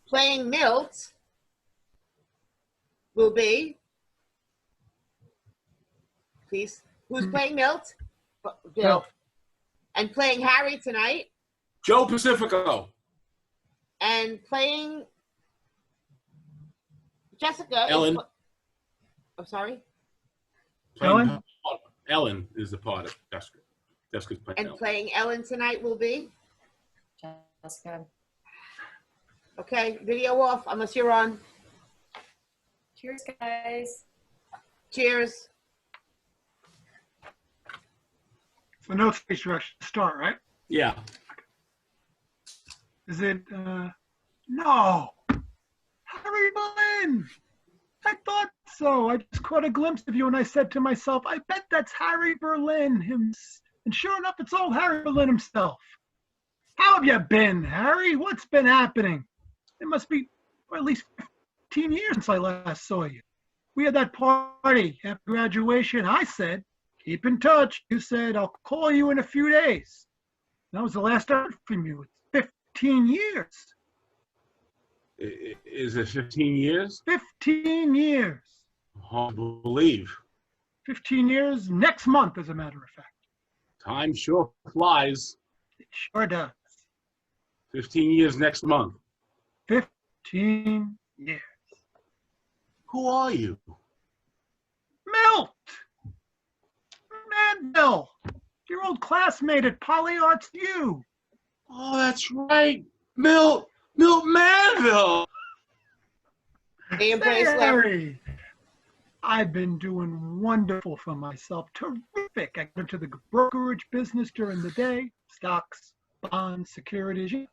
Playing Milt will be, please, who's playing Milt? Bill. And playing Harry tonight. Joe Pacifico. And playing Jessica. Ellen. I'm sorry? Ellen? Ellen is the part of Jessica. Jessica's playing And Ellen. playing Ellen tonight will be? Jessica. Okay, video off unless you're on. Cheers, guys. Cheers. So no stage direction to start, right? Yeah. Is it, no. Harry Boleyn! I thought so. I just caught a glimpse of you and I said to myself, I bet that's Harry Boleyn. And sure enough, it's old Harry Boleyn himself. How have you been, Harry? What's been happening? It must be at least 15 years since I last saw you. We had that party after graduation. I said, keep in touch. You said, I'll call you in a few days. That was the last I heard from you. It's 15 years. Is it 15 years? 15 years. Hard to believe. 15 years next month, as a matter of fact. Time sure flies. It sure does. 15 years next month. 15 years. Who are you? Milt! Manville! Your old classmate at Poly Arts U. Oh, that's right. Milt Manville. Hey, Say, Harry, I've been doing wonderful for myself. Terrific. I got into the brokerage business during the day. Stocks, bonds, securities.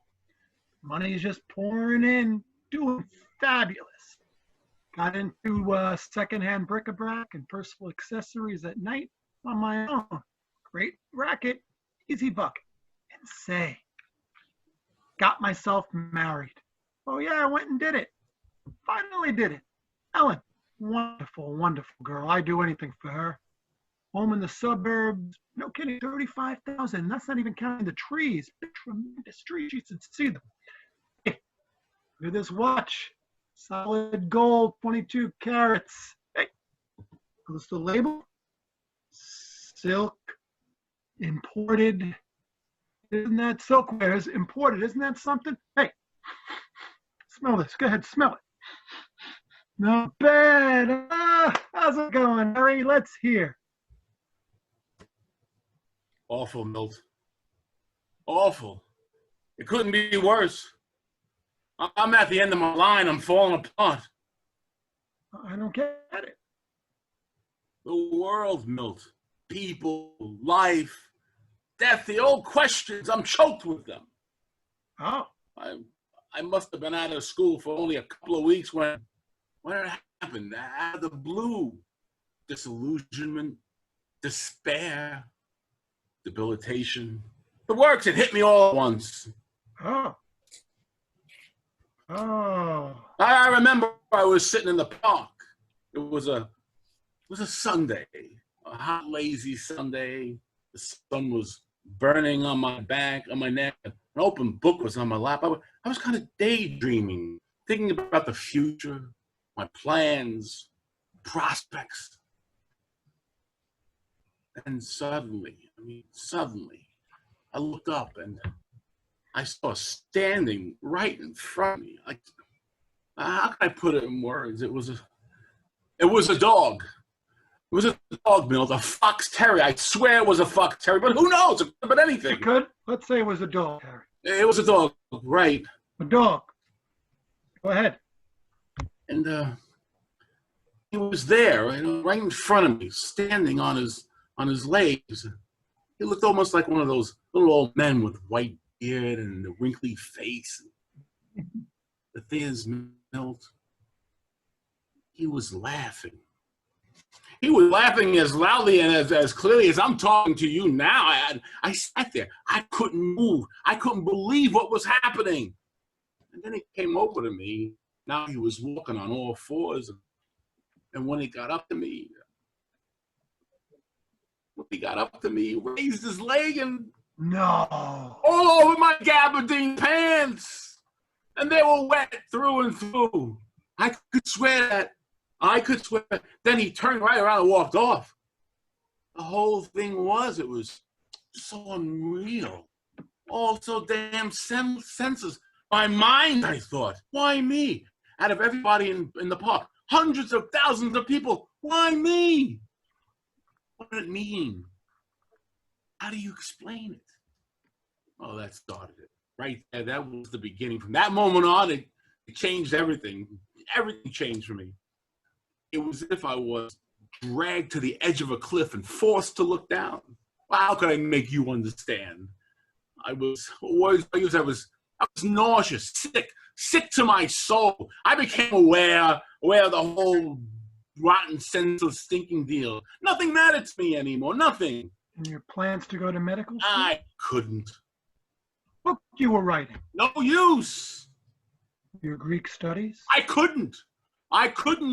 Money is just pouring in. Doing fabulous. Got into secondhand bric-a-brac and personal accessories at night on my own. Great racket, easy bucket. And say, got myself married. Oh yeah, I went and did it. Finally did it. Ellen, wonderful, wonderful girl. I'd do anything for her. Home in the suburbs. No kidding, 35,000. That's not even counting the trees. Big, tremendous trees. You should see them. Hey, look at this watch. Solid gold, 22 carats. Hey, what's the label? Silk, imported. Isn't that silkware is imported? Isn't that something? Hey, smell this. Go ahead, smell it. Not bad. How's it going, Harry? Let's hear. Awful, Milt. Awful. It couldn't be worse. I'm at the end of my line. I'm falling apart. I don't get it. The world, Milt. People, life, death, the old questions. I'm choked with them. Oh. I must have been out of school for only a couple of weeks when it happened. Out of the blue. Disillusionment, despair, debilitation. The works, it hit me all at once. Oh. Oh. I remember I was sitting in the park. It was a Sunday, a hot, lazy Sunday. The sun was burning on my back, on my neck. An open book was on my lap. I was kind of daydreaming, thinking about the future, my plans, prospects. And suddenly, I looked up and I saw standing right in front of me. How can I put it in words? It was a dog. It was a dog, Milt, a fox terrier. I swear it was a fox terrier, but who knows? It could have been anything. You could? Let's say it was a dog, Harry. It was a dog, right? A dog. Go ahead. And he was there, right in front of me, standing on his legs. He looked almost like one of those little old men with white beard and a wrinkly face. The thing is, Milt, he was laughing. He was laughing as loudly and as clearly as I'm talking to you now. I sat there. I couldn't move. I couldn't believe what was happening. And then he came over to me. Now he was walking on all fours. And when he got up to me, he raised his leg and no. all over my gabardine pants. and they were wet through and through. I could swear that. I could swear. Then he turned right around and walked off. The whole thing it was so unreal. All so damn senseless. My mind, I thought, why me? Out of everybody in the park, hundreds of thousands of people, why me? What did it mean? How do you explain it? Oh, that started it. Right there, that was the beginning. From that moment on, it changed everything. Everything changed for me. It was as if I was dragged to the edge of a cliff and forced to look down. Well, how could I make you understand? I was nauseous, sick to my soul. I became aware of the whole rotten, senseless, stinking deal. Nothing mattered to me anymore, nothing. And your plans to go to medical school? I couldn't. Book you were writing? No use. Your Greek studies? I couldn't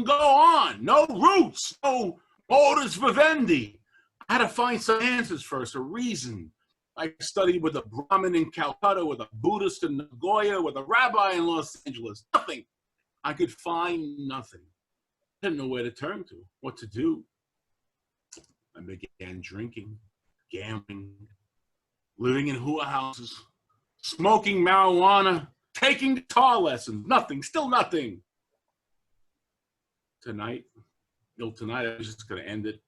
go on. No roots, no modus vivendi. I had to find some answers first, a reason. I studied with a Brahmin in Calcutta, with a Buddhist in Nagoya, with a rabbi in Los Angeles. Nothing. I could find nothing. I didn't know where to turn to, what to do. I began drinking, gambling, living in hula houses, smoking marijuana, taking guitar lessons. Nothing, still nothing. Tonight I was just going to end it,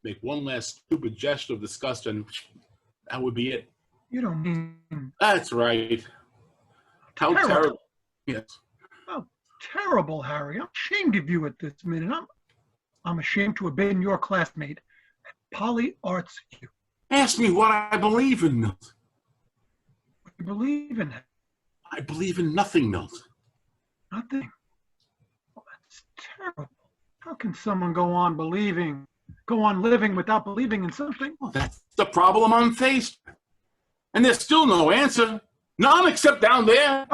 make one last stupid gesture of disgust, and that would be it. You don't mean... That's right. How terrible. Yes. Oh, terrible, Harry. I'm ashamed of you at this minute. I'm ashamed to have been your classmate at Poly Arts U. Ask me what I believe in, Milt. What do you believe in? I believe in nothing, Milt. Nothing? Oh, that's terrible. How can someone go on living without believing in something? Well, that's the problem I'm faced with. And there's still no answer. None except down there.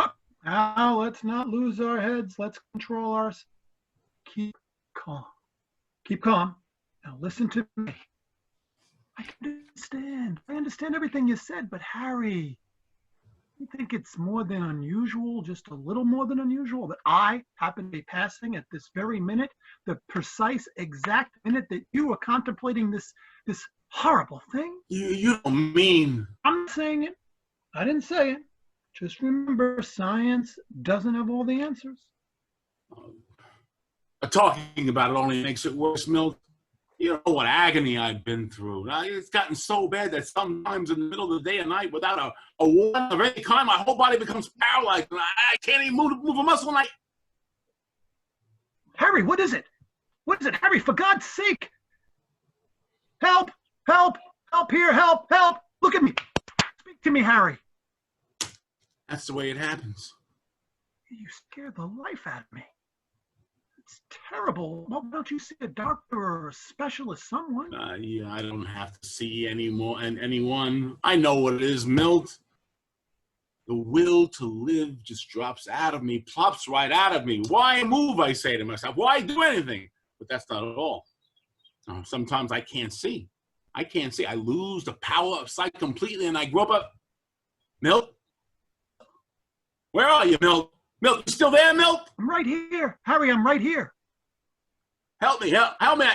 Now, let's not lose our heads. Let's control ourselves. Keep calm. Keep calm. Now listen to me. I understand everything you said, but Harry, you think it's more than unusual, just a little more than unusual, that I happen to be passing at this very minute, the precise exact minute that you are contemplating this horrible thing? You don't mean... I'm saying it. I didn't say it. Just remember, science doesn't have all the answers. Talking about it only makes it worse, Milt. You know what agony I've been through. Now, it's gotten so bad that sometimes in the middle of the day and night, without a warning of any kind, my whole body becomes paralyzed. And I can't even move a muscle. And Harry, what is it? What is it? Harry, for God's sake! Help! Help! Help here! Help! Help! Look at me! Speak to me, Harry! That's the way it happens. You scared the life out of me. It's terrible. Why don't you see a doctor or a specialist, someone? Yeah, I don't have to see anyone. I know what it is, Milt. The will to live just drops out of me, plops right out of me. Why move, I say to myself. Why do anything? But that's not at all. Sometimes I can't see. I lose the power of sight completely, and I grow up. Milt? Where are you, Milt? Milt, you still there, Milt? I'm right here. Harry, I'm right here. Help me. Help me.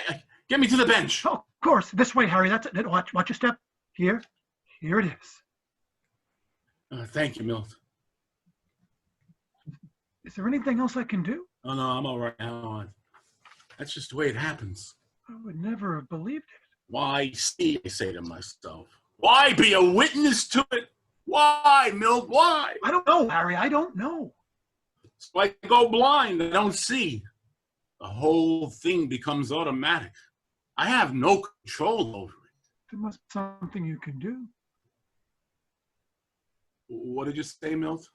Get me to the bench. Oh, of course. This way, Harry. That's it. Watch your step. Here it is. Thank you, Milt. Is there anything else I can do? Oh, no, I'm all right now. That's just the way it happens. I would never have believed it. Why see, I say to myself. Why be a witness to it? Why, Milt? Why? I don't know, Harry. I don't know. So I go blind. I don't see. The whole thing becomes automatic. I have no control over it. There must be something you can do. What did you say, Milt?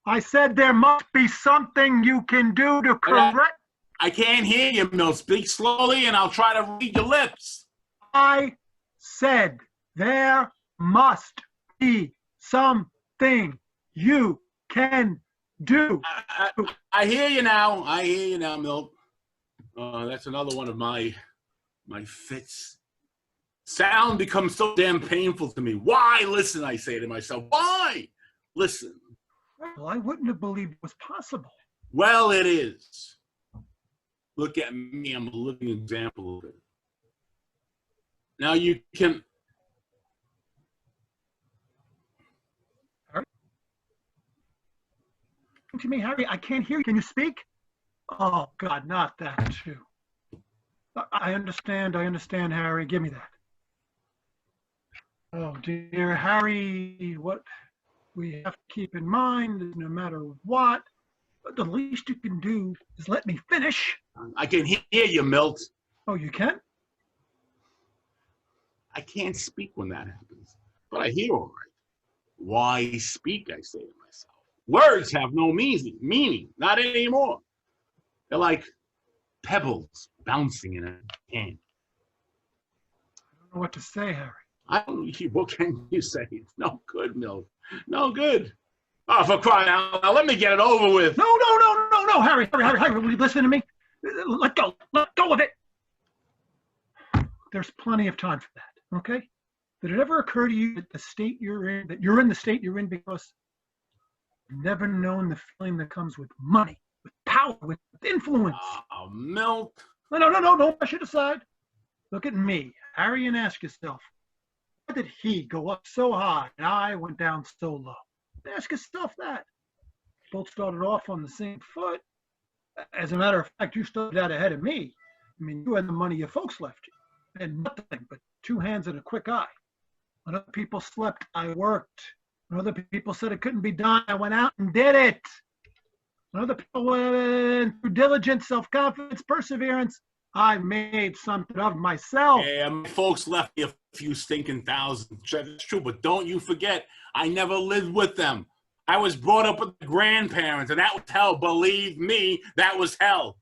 I said there must be something you can do to correct. I can't hear you, Milt. Speak slowly and I'll try to read your lips. I said there must be something you can do. I hear you now. I hear you now, Milt. That's another one of my fits. Sound becomes so damn painful to me. Why listen, I say to myself. Why listen? Well, I wouldn't have believed it was possible. Well, it is. Look at me. I'm a living example of it. Now you can. To me, Harry, I can't hear you. Can you speak? Oh, God, not that, too. I understand, Harry. Give me that. Oh, dear Harry, what we have to keep in mind is no matter what, the least you can do is let me finish. I can hear you, Milt. Oh, you can? I can't speak when that happens, but I hear all right. Why speak, I say to myself. Words have no meaning, not anymore. They're like pebbles bouncing in a hand. I don't know what to say, Harry. What can you say? It's no good, Milt. No good. Oh, for crying out loud, let me get it over with. No, Harry, will you listen to me? Let go of it. There's plenty of time for that, okay? Did it ever occur to you that you're in the state you're in because you've never known the feeling that comes with money, with power, with influence? Oh, Milt. No, don't push it aside. Look at me, Harry, and ask yourself, why did he go up so high and I went down so low? Ask yourself that. Both started off on the same foot. As a matter of fact, you started out ahead of me. I mean, you had the money your folks left you. And nothing but 2 hands and a quick eye. When other people slept, I worked. When other people said it couldn't be done, I went out and did it. When other people went through diligence, self-confidence, perseverance, I made something of myself. Yeah, my folks left me a few stinking thousands. That's true, but don't you forget, I never lived with them. I was brought up with the grandparents, and that was hell. Believe me, that was hell.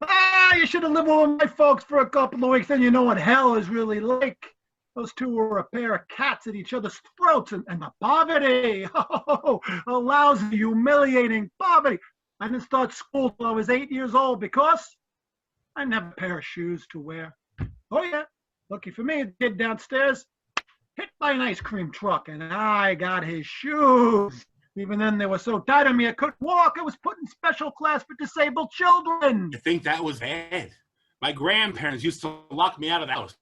You should have lived with my folks for a couple of weeks, then you know what hell is really like. Those two were a pair of cats at each other's throats, and the poverty, a lousy, humiliating poverty. I didn't start school till I was 8 years old because I didn't have a pair of shoes to wear. Oh yeah, lucky for me, the kid downstairs hit by an ice cream truck, and I got his shoes. Even then, they were so tight on me I couldn't walk. I was put in special class for disabled children. You think that was bad? My grandparents used to lock me out of the house.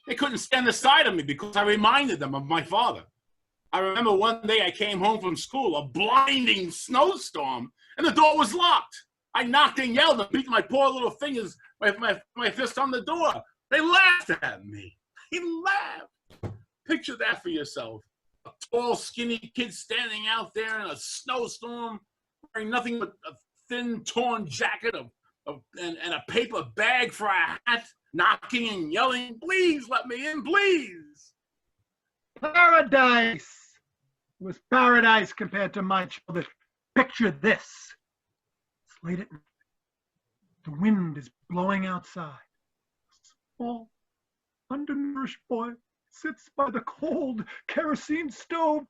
They couldn't stand the sight of me because I reminded them of my father. I remember one day I came home from school, a blinding snowstorm, and the door was locked. I knocked and yelled and beat my poor little fingers, my fist on the door. They laughed at me. They laughed. Picture that for yourself. A tall, skinny kid standing out there in a snowstorm, wearing nothing but a thin, torn jacket and a paper bag for a hat, knocking and yelling, "Please let me in, please." Paradise! It was paradise compared to my childhood. Picture this. It's late at night. The wind is blowing outside. A small, undernourished boy sits by the cold kerosene stove,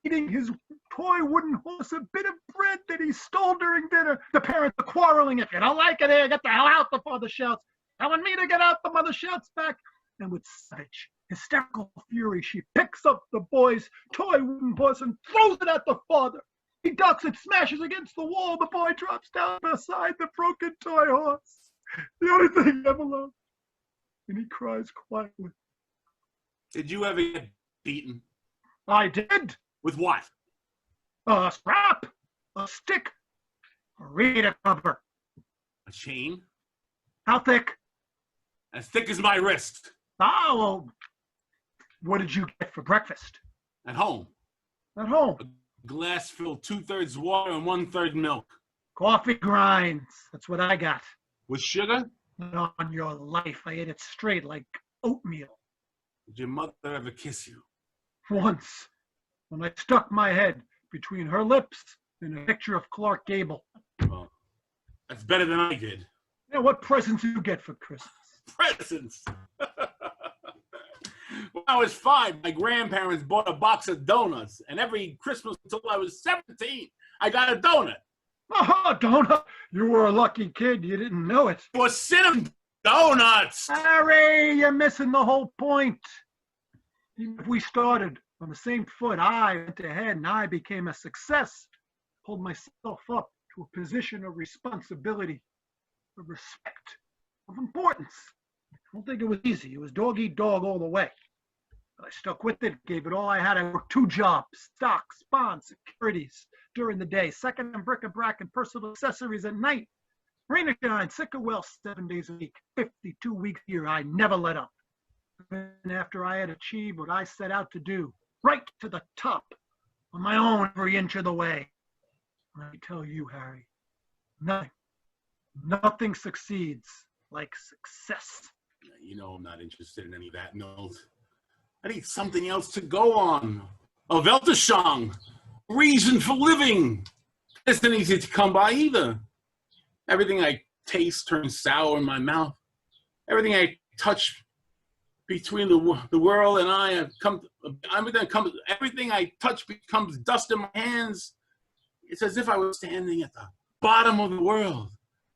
eating his toy wooden horse a bit of bread that he stole during dinner. The parents are quarreling. If you don't like it here, get the hell out, the father shouts. Telling me to get out, the mother shouts back. And with savage, hysterical fury, she picks up the boy's toy wooden horse and throws it at the father. He ducks, it smashes against the wall. The boy drops down beside the broken toy horse. The only thing he ever loved. And he cries quietly. Did you ever get beaten? I did. With what? A strap, a stick, a reader cover. A chain? How thick? As thick as my wrist. Oh, well, what did you get for breakfast? At home. At home. A glass filled 2/3 water and 1/3 milk. Coffee grinds. That's what I got. With sugar? Not on your life. I ate it straight like oatmeal. Did your mother ever kiss you? Once, when I stuck my head between her lips and a picture of Clark Gable. Well, that's better than I did. Now, what presents do you get for Christmas? Presents! When I was 5, my grandparents bought a box of donuts, and every Christmas until I was 17, I got a donut. Oh, donut! You were a lucky kid. You didn't know it. It was cinnamon donuts! Harry, you're missing the whole point. Even if we started on the same foot, I went ahead and I became a success. pulled myself up to a position of responsibility, of respect, of importance. I don't think it was easy. It was dog eat dog all the way. But I stuck with it, gave it all I had. I worked 2 jobs, stocks, bonds, securities during the day, second-hand bric-a-brac and personal accessories at night. Rain or shine, sick or well, 7 days a week, 52 weeks a year. I never let up. Even after I had achieved what I set out to do, right to the top, on my own every inch of the way. And I tell you, Harry, nothing succeeds like success. You know I'm not interested in any of that, Milt. I need something else to go on. A Weltanschauung, reason for living. It's not easy to come by either. Everything I taste turns sour in my mouth. Everything I touch between the world and I have everything I touch becomes dust in my hands. It's as if I was standing at the bottom of the world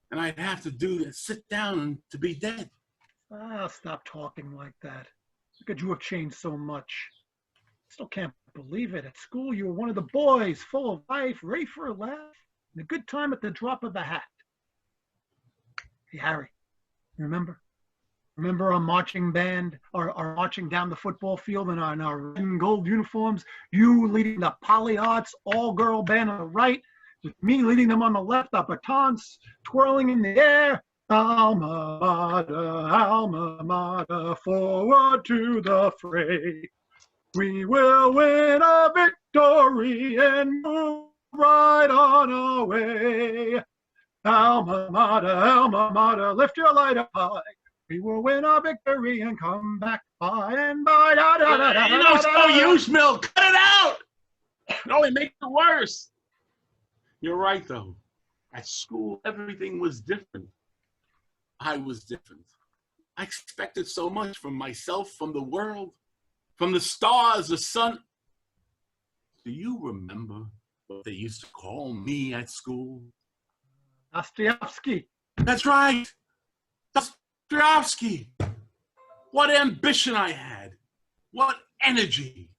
and I'd have to sit down to be dead. Ah, stop talking like that. Look at you have changed so much. Still can't believe it. At school, you were one of the boys, full of life, ready for a laugh, and a good time at the drop of a hat. Hey, Harry, remember? Remember our marching band, our marching down the football field in our red and gold uniforms? You leading the Poly Arts all-girl band on the right, with me leading them on the left, our batons twirling in the air. Alma mater, forward to the fray. We will win a victory and move right on our way. Alma mater, lift your light up high. We will win our victory and come back by and by. Da, da, da, da, You know, it's no da, use, Milt. Cut it out. It only makes it worse. You're right, though. At school, everything was different. I was different. I expected so much from myself, from the world, from the stars, the sun. Do you remember what they used to call me at school? Dostoevsky. That's right. Dostoevsky. What ambition I had. What energy.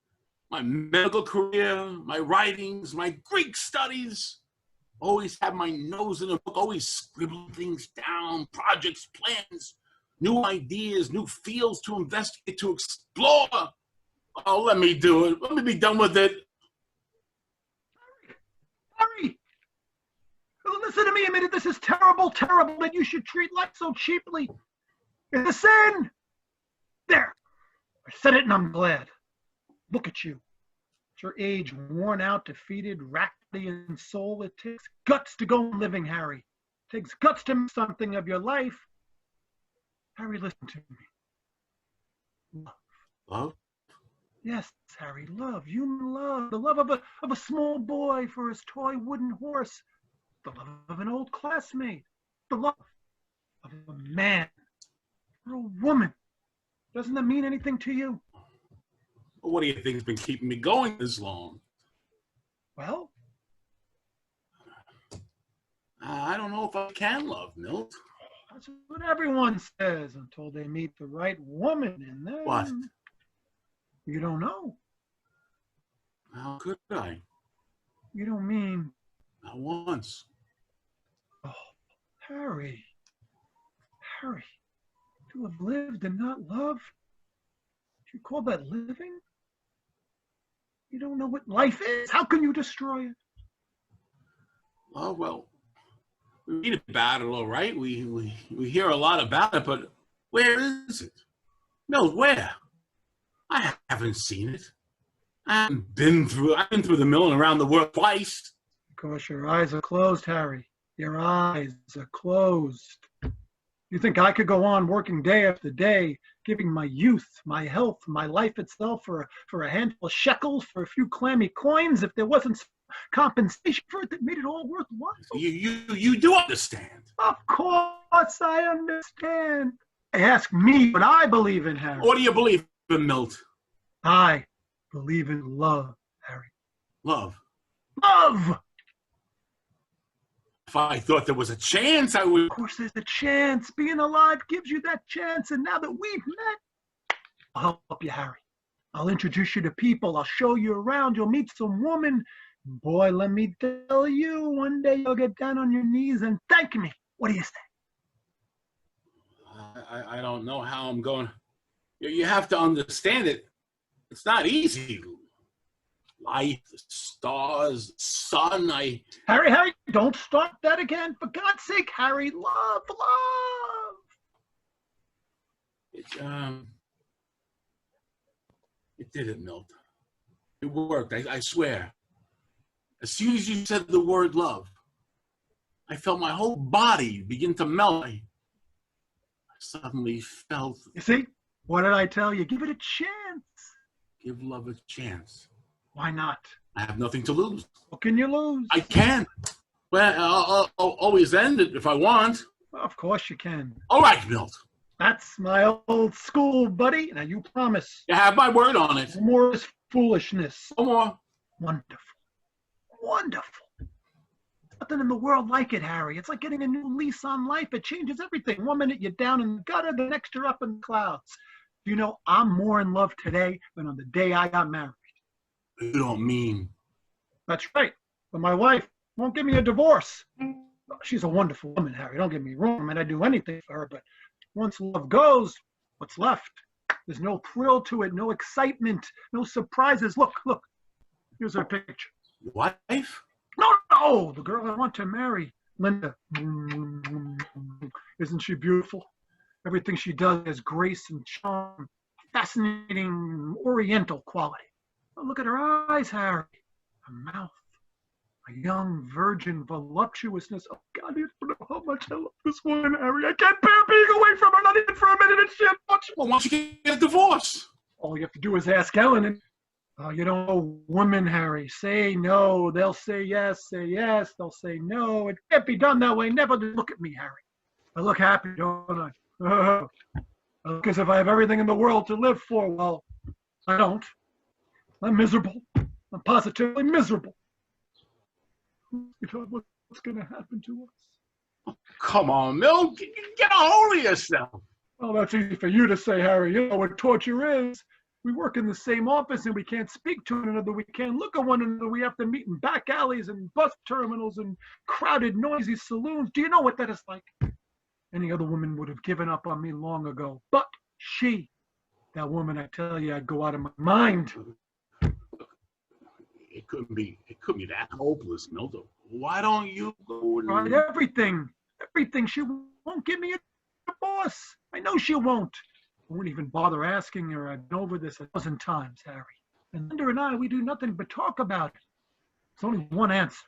My medical career, my writings, my Greek studies. Always had my nose in a book, always scribbling things down, projects, plans, new ideas, new fields to investigate, to explore. Oh, let me do it. Let me be done with it. Harry! Listen to me a minute. This is terrible, terrible that you should treat life so cheaply. It's a sin. There. I said it and I'm glad. Look at you. At your age, worn out, defeated, racked in soul. It takes guts to go on living, Harry. It takes guts to make something of your life. Harry, listen to me. Love. Love? Yes, Harry, love, human love, the love of a small boy for his toy wooden horse, the love of an old classmate, the love of a man or a woman. Doesn't that mean anything to you? What do you think has been keeping me going this long? Well, I don't know if I can love, Milt. that's what everyone says until they meet the right woman, and then What? You don't know. How could I? You don't mean, Not once. oh, Harry, to have lived and not loved? Do you call that living? You don't know what life is. How can you destroy it? Oh, well, we read about it, all right. We hear a lot about it, but where is it? Milt, where? I haven't seen it. I've been through the mill and around the world twice. Because your eyes are closed, Harry. Your eyes are closed. You think I could go on working day after day, giving my youth, my health, my life itself for a handful of shekels, for a few clammy coins, if there wasn't compensation for it that made it all worthwhile? You do understand. Of course I understand. Ask me what I believe in, Harry. What do you believe in, Milt? I believe in love, Harry. Love. Love! If I thought there was a chance, I would. Of course there's a chance. Being alive gives you that chance, and now that we've met, I'll help you, Harry. I'll introduce you to people. I'll show you around. You'll meet some woman. Boy, let me tell you, one day you'll get down on your knees and thank me. What do you say? I don't know how I'm going. You have to understand it. It's not easy. Life, the stars, the sun. Harry, don't start that again. For God's sake, Harry, love. It didn't, Milt. It worked. I swear. As soon as you said the word love, I felt my whole body begin to melt. I suddenly felt. You see? What did I tell you? Give it a chance. Give love a chance. Why not? I have nothing to lose. What can you lose? I can. Well, I'll always end it if I want. Of course you can. All right, Milt. That's my old school buddy. Now you promise. You have my word on it. No more of this foolishness. No more. Wonderful. Nothing in the world like it, Harry. It's like getting a new lease on life. It changes everything. One minute you're down in the gutter, the next you're up in the clouds. You know, I'm more in love today than on the day I got married. You don't mean. That's right. But my wife won't give me a divorce. She's a wonderful woman, Harry. Don't get me wrong. I mean, I'd do anything for her. But once love goes, what's left? There's no thrill to it, no excitement, no surprises. Look. Here's her picture. Wife? No, the girl I want to marry, Linda. Isn't she beautiful? Everything she does has grace and charm, fascinating oriental quality. Oh, look at her eyes, Harry. Her mouth, a young virgin voluptuousness. Oh, God, you don't know how much I love this woman, Harry. I can't bear being away from her, not even for a minute. It's shit. Well, why don't you get a divorce? All you have to do is ask Ellen. And you don't know women, Harry. Say no. They'll say yes. Say yes. They'll say no. It can't be done that way. Never look at me, Harry. I look happy, don't I? I look as if I have everything in the world to live for. Well, I don't. I'm miserable. I'm positively miserable. What's going to happen to us? Come on, Milt. Get a hold of yourself. Well, that's easy for you to say, Harry. You know what torture is. We work in the same office and we can't speak to one another. We can't look at one another. We have to meet in back alleys and bus terminals and crowded, noisy saloons. Do you know what that is like? Any other woman would have given up on me long ago. But she, that woman, I tell you, I'd go out of my mind. It couldn't be that hopeless, Milt. Why don't you go and... Tried everything. She won't give me a divorce. I know she won't. I won't even bother asking her. I've been over this 1,000 times, Harry. And Linda and I, we do nothing but talk about it. There's only one answer.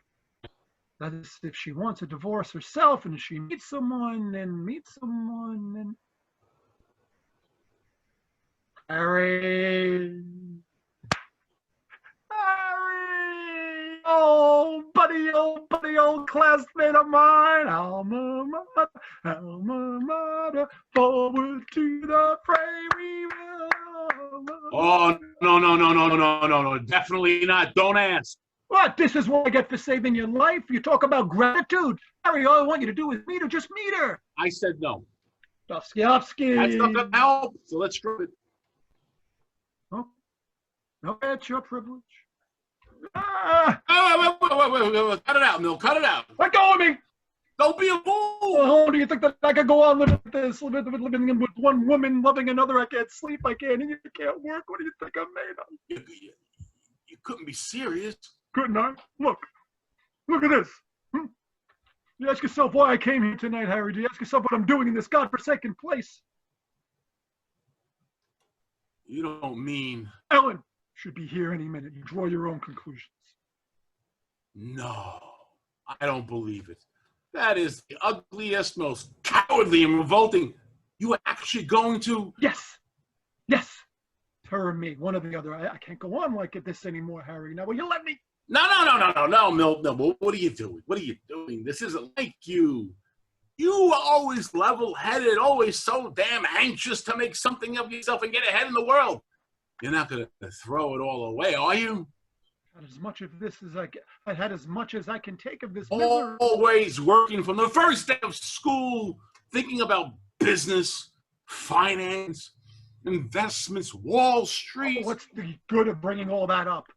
That is, if she wants a divorce herself, and if she meets someone, then Harry. Oh, buddy, old classmate of mine. Alma mater, forward to the fray we will. Oh, no. Definitely not. Don't ask. What? This is what I get for saving your life? You talk about gratitude. Harry, all I want you to do is meet her. Just meet her. I said no. Dostoevsky. That's not going to help, so let's screw it. Oh, no, that's your privilege. Wait. Cut it out, Milt. Cut it out. Let go of me. Don't be a fool. Oh, do you think that I could go on living with one woman, loving another? I can't sleep. I can't eat. I can't work. What do you think I'm made of? You couldn't be serious. Couldn't I? Look at this. You ask yourself why I came here tonight, Harry. Do you ask yourself what I'm doing in this godforsaken place? You don't mean... Ellen should be here any minute. You draw your own conclusions. No, I don't believe it. That is the ugliest, most cowardly and revolting. You were actually going to... Yes. Her and me, one or the other. I can't go on like this anymore, Harry. Now, will you let me? No, Milt. No, what are you doing? This isn't like you. You were always level-headed, always so damn anxious to make something of yourself and get ahead in the world. You're not going to throw it all away, are you? As much of this as I had as much as I can take of this misery. Always working from the first day of school, thinking about business, finance, investments, Wall Street. Oh, what's the good of bringing all that up?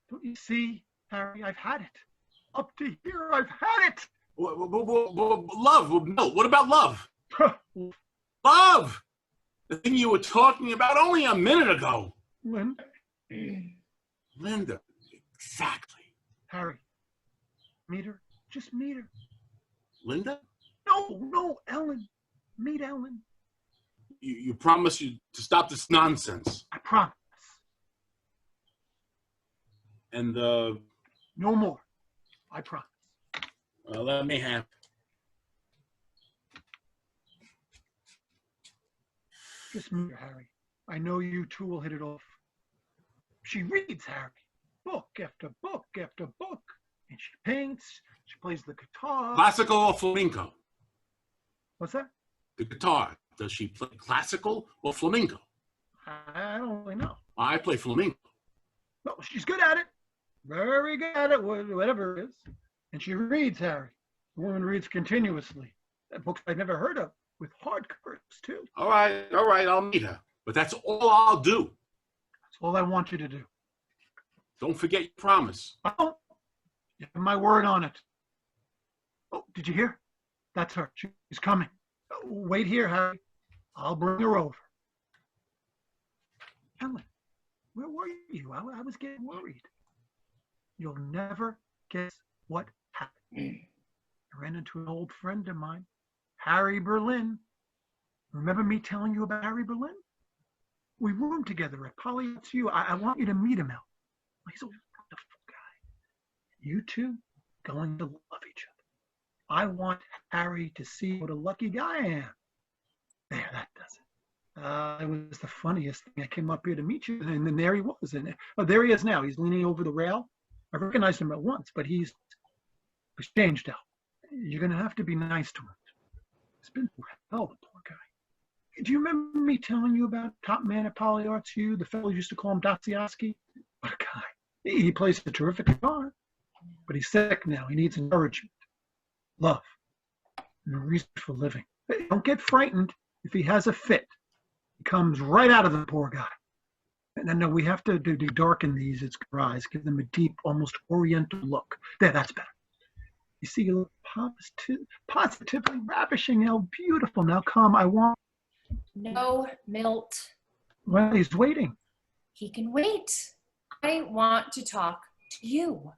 Don't you see? Harry, I've had it. Up to here, I've had it. Love, Milt, what about love? Love! The thing you were talking about only a minute ago. Linda, Linda, exactly. Harry, meet her. Just meet her. Linda? No, Ellen. Meet Ellen. You promise you to stop this nonsense. I promise. And, No more. I promise. let me have. Just meet her, Harry. I know you two will hit it off. She reads, Harry. Book after book after book. And she paints. She plays the guitar. Classical or flamenco? What's that? The guitar. Does she play classical or flamenco? I don't really know. I play flamenco. No, she's good at it. Very good at it, whatever it is. And she reads, Harry. The woman reads continuously. Books I've never heard of, with hardcovers, too. All right, I'll meet her. But that's all I'll do. That's all I want you to do. Don't forget your promise. Oh, you have my word on it. Oh, did you hear? That's her. She's coming. Wait here, Harry. I'll bring her over. Ellen, where were you? I was getting worried. You'll never guess what happened. I ran into an old friend of mine, Harry Berlin. Remember me telling you about Harry Berlin? We roomed together at Polyart's U. I want you to meet him, Al. He's a wonderful guy. You two going to love each other. I want Harry to see what a lucky guy I am. There, that does it. It was the funniest thing. I came up here to meet you, and then there he was. And there he is now. He's leaning over the rail. I recognized him at once, but he's changed out. You're going to have to be nice to him. It's been through hell, the poor guy. Do you remember me telling you about top man at Polyart's U? The fellow used to call him Dostoevsky? What a guy. He plays a terrific guitar, but he's sick now. He needs encouragement, love, and a reason for living. Don't get frightened if he has a fit. He comes right out of the poor guy. And then we have to darken these eyes, give them a deep, almost oriental look. There, that's better. You see, you look positively ravishing. How beautiful. Now come, I want. No, Milt. Well, he's waiting. He can wait. I want to talk to you.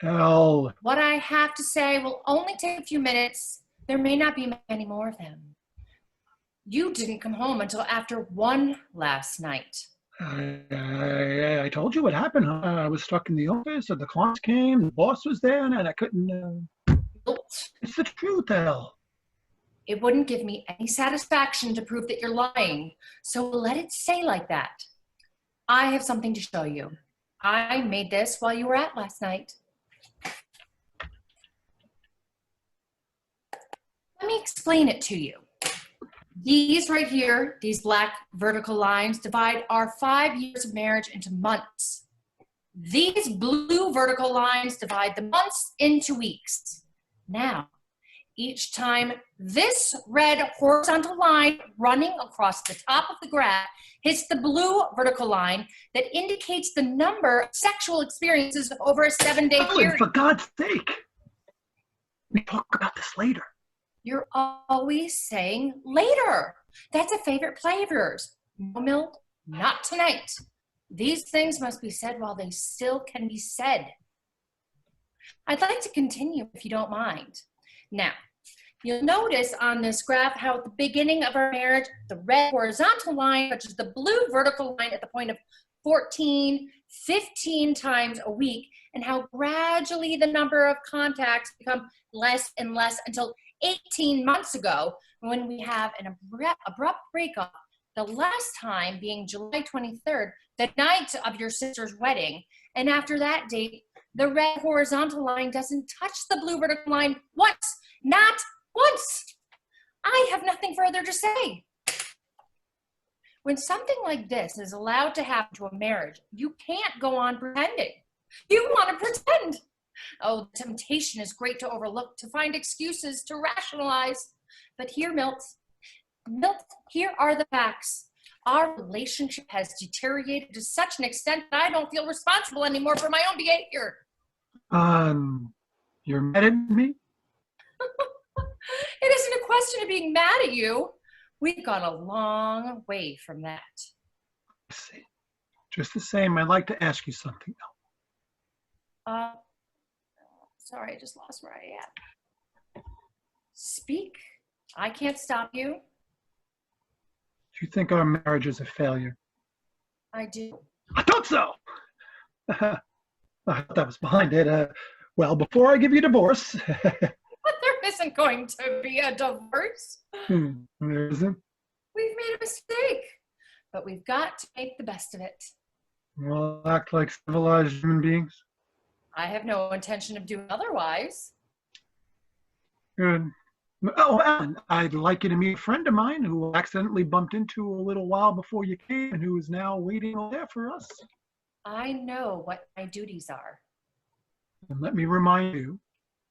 Elle. What I have to say will only take a few minutes. There may not be many more of them. You didn't come home until after 1 last night. I told you what happened. I was stuck in the office, and the clients came, the boss was there, and I couldn't. It's the truth, Elle. It wouldn't give me any satisfaction to prove that you're lying, so let it stay like that. I have something to show you. I made this while you were out last night. Let me explain it to you. These right here, these black vertical lines, divide our 5 years of marriage into months. These blue vertical lines divide the months into weeks. Now, each time this red horizontal line running across the top of the graph hits the blue vertical line that indicates the number of sexual experiences over a 7-day Ellen, period. for God's sake. We talk about this later. You're always saying later. That's a favorite play of yours. No, Milt, not tonight. These things must be said while they still can be said. I'd like to continue if you don't mind. Now, you'll notice on this graph how at the beginning of our marriage, the red horizontal line touches the blue vertical line at the point of 14, 15 times a week, and how gradually the number of contacts become less and less until 18 months ago, when we have an abrupt breakup, the last time being July 23rd, the night of your sister's wedding. And after that date, the red horizontal line doesn't touch the blue vertical line once, not once. I have nothing further to say. When something like this is allowed to happen to a marriage, you can't go on pretending. You want to pretend. Oh, the temptation is great to overlook, to find excuses, to rationalize. But here, Milt, here are the facts. Our relationship has deteriorated to such an extent that I don't feel responsible anymore for my own behavior. You're mad at me? It isn't a question of being mad at you. We've gone a long way from that. I see. Just the same, I'd like to ask you something, though. Sorry, I just lost where I am. Speak. I can't stop you. Do you think our marriage is a failure? I do. I thought so! I thought that was behind it. Well, before I give you a divorce. There isn't going to be a divorce. There isn't? We've made a mistake, but we've got to make the best of it. We'll act like civilized human beings. I have no intention of doing otherwise. Good. Oh, Alan, I'd like you to meet a friend of mine who I accidentally bumped into a little while before you came and who is now waiting over there for us. I know what my duties are. And let me remind you,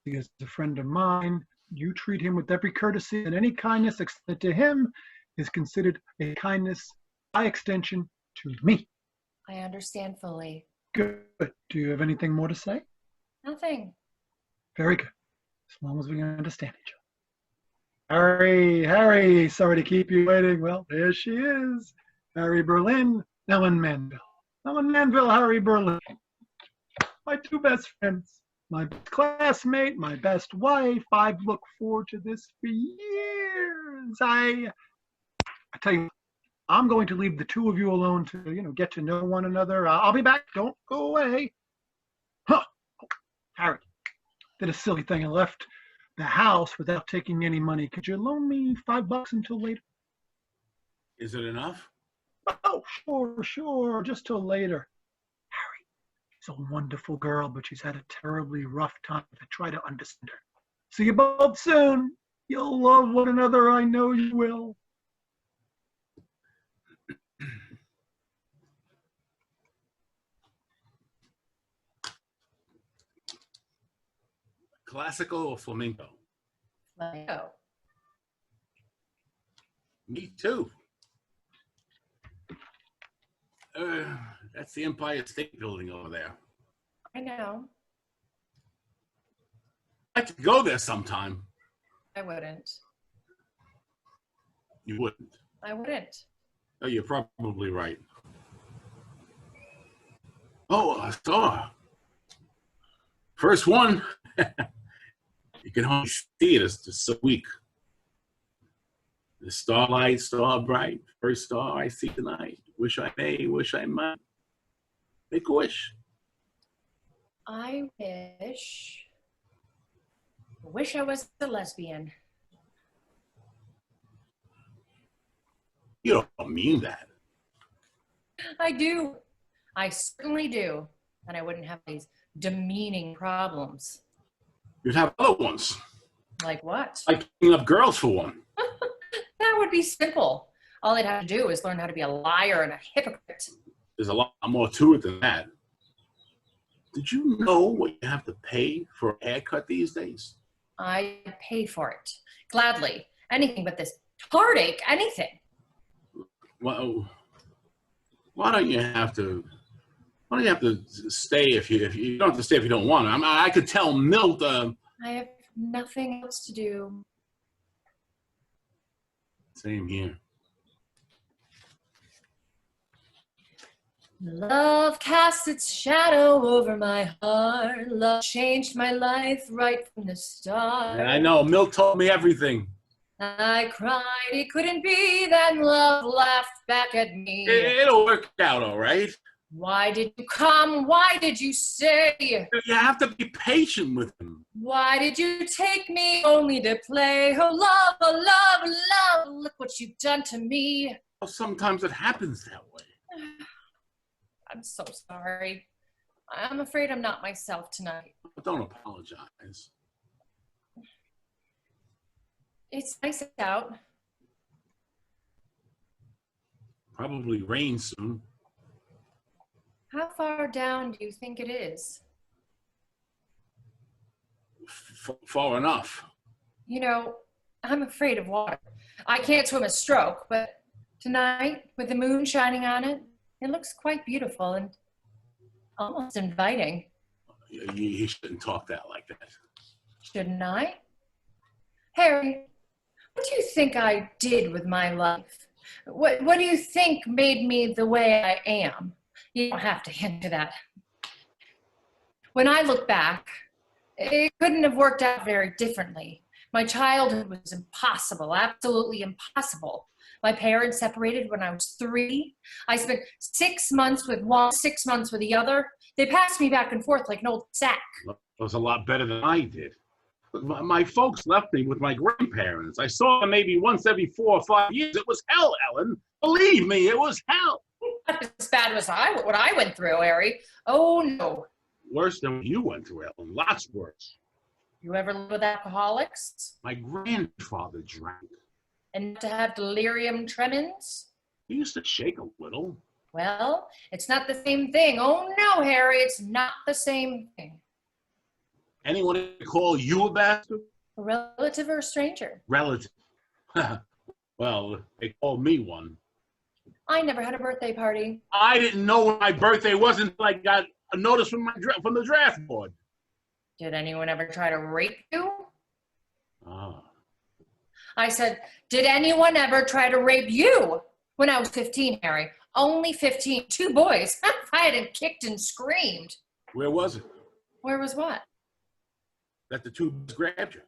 he is a friend of mine. You treat him with every courtesy, and any kindness extended to him is considered a kindness by extension to me. I understand fully. Good. Do you have anything more to say? Nothing. Very good. As long as we can understand each other. Harry, sorry to keep you waiting. Well, there she is. Harry Berlin, Ellen Manville. Ellen Manville, Harry Berlin. My two best friends. My best classmate, my best wife. I've looked forward to this for years. I tell you, I'm going to leave the two of you alone to, get to know one another. I'll be back. Don't go away. Huh. Harry, did a silly thing and left the house without taking any money. Could you loan me $5 until later? Is it enough? Oh, sure. Just till later. Harry, she's a wonderful girl, but she's had a terribly rough time. I try to understand her. See you both soon. You'll love one another. I know you will. Classical or flamenco? Flamenco. Me too. That's the Empire State Building over there. I know. I'd like to go there sometime. I wouldn't. You wouldn't. I wouldn't. Oh, you're probably right. Oh, I saw. First one. You can only see it. It's just so weak. The starlight, star bright, first star I see tonight. Wish I may, wish I might. Make a wish. I wish I was a lesbian. You don't mean that. I do. I certainly do. And I wouldn't have these demeaning problems. You'd have other ones. Like what? Like picking up girls for one. That would be simple. All they'd have to do is learn how to be a liar and a hypocrite. There's a lot more to it than that. Did you know what you have to pay for a haircut these days? I'd pay for it. Gladly. Anything but this heartache, anything. Well, why don't you have to stay if you don't have to stay if you don't want to? I could tell Milt. I have nothing else to do. Same here. Love casts its shadow over my heart. Love changed my life right from the start. And I know Milt told me everything. I cried, it couldn't be. Then love laughed back at me. It'll work out, all right. Why did you come? Why did you stay? You have to be patient with him. Why did you take me only to play? Oh, love, oh, love, oh, love. Look what you've done to me. Well, sometimes it happens that way. I'm so sorry. I'm afraid I'm not myself tonight. But don't apologize. It's nice out. Probably rain soon. How far down do you think it is? Far enough. You know, I'm afraid of water. I can't swim a stroke, but tonight, with the moon shining on it, it looks quite beautiful and almost inviting. You shouldn't talk that like that. Shouldn't I? Harry, what do you think I did with my life? What do you think made me the way I am? You don't have to answer that. When I look back, it couldn't have worked out very differently. My childhood was impossible, absolutely impossible. My parents separated when I was 3. I spent 6 months with one, 6 months with the other. They passed me back and forth like an old sack. It was a lot better than I did. My folks left me with my grandparents. I saw them maybe once every 4 or 5 years. It was hell, Ellen. Believe me, it was hell. Not as bad as what I went through, Harry. Oh, no. Worse than what you went through, Ellen. Lots worse. You ever live with alcoholics? My grandfather drank. And to have delirium tremens? He used to shake a little. Well, it's not the same thing. Oh, no, Harry, it's not the same thing. Anyone call you a bastard? A relative or a stranger? Relative. Well, they called me one. I never had a birthday party. I didn't know when my birthday was until I got a notice from the draft board. Did anyone ever try to rape you? Ah. I said, did anyone ever try to rape you? When I was 15, Harry. Only 15. 2 boys. I hadn't kicked and screamed. Where was it? Where was what? That the 2 grabbed you.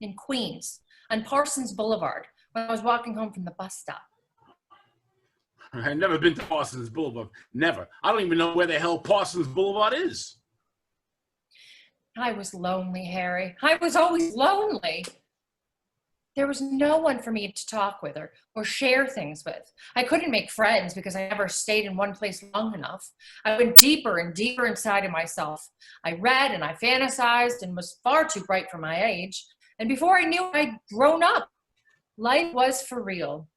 In Queens, on Parsons Boulevard, when I was walking home from the bus stop. I've never been to Parsons Boulevard. Never. I don't even know where the hell Parsons Boulevard is. I was lonely, Harry. I was always lonely. There was no one for me to talk with or share things with. I couldn't make friends because I never stayed in one place long enough. I went deeper and deeper inside of myself. I read and I fantasized and was far too bright for my age. And before I knew it, I'd grown up. Life was for real.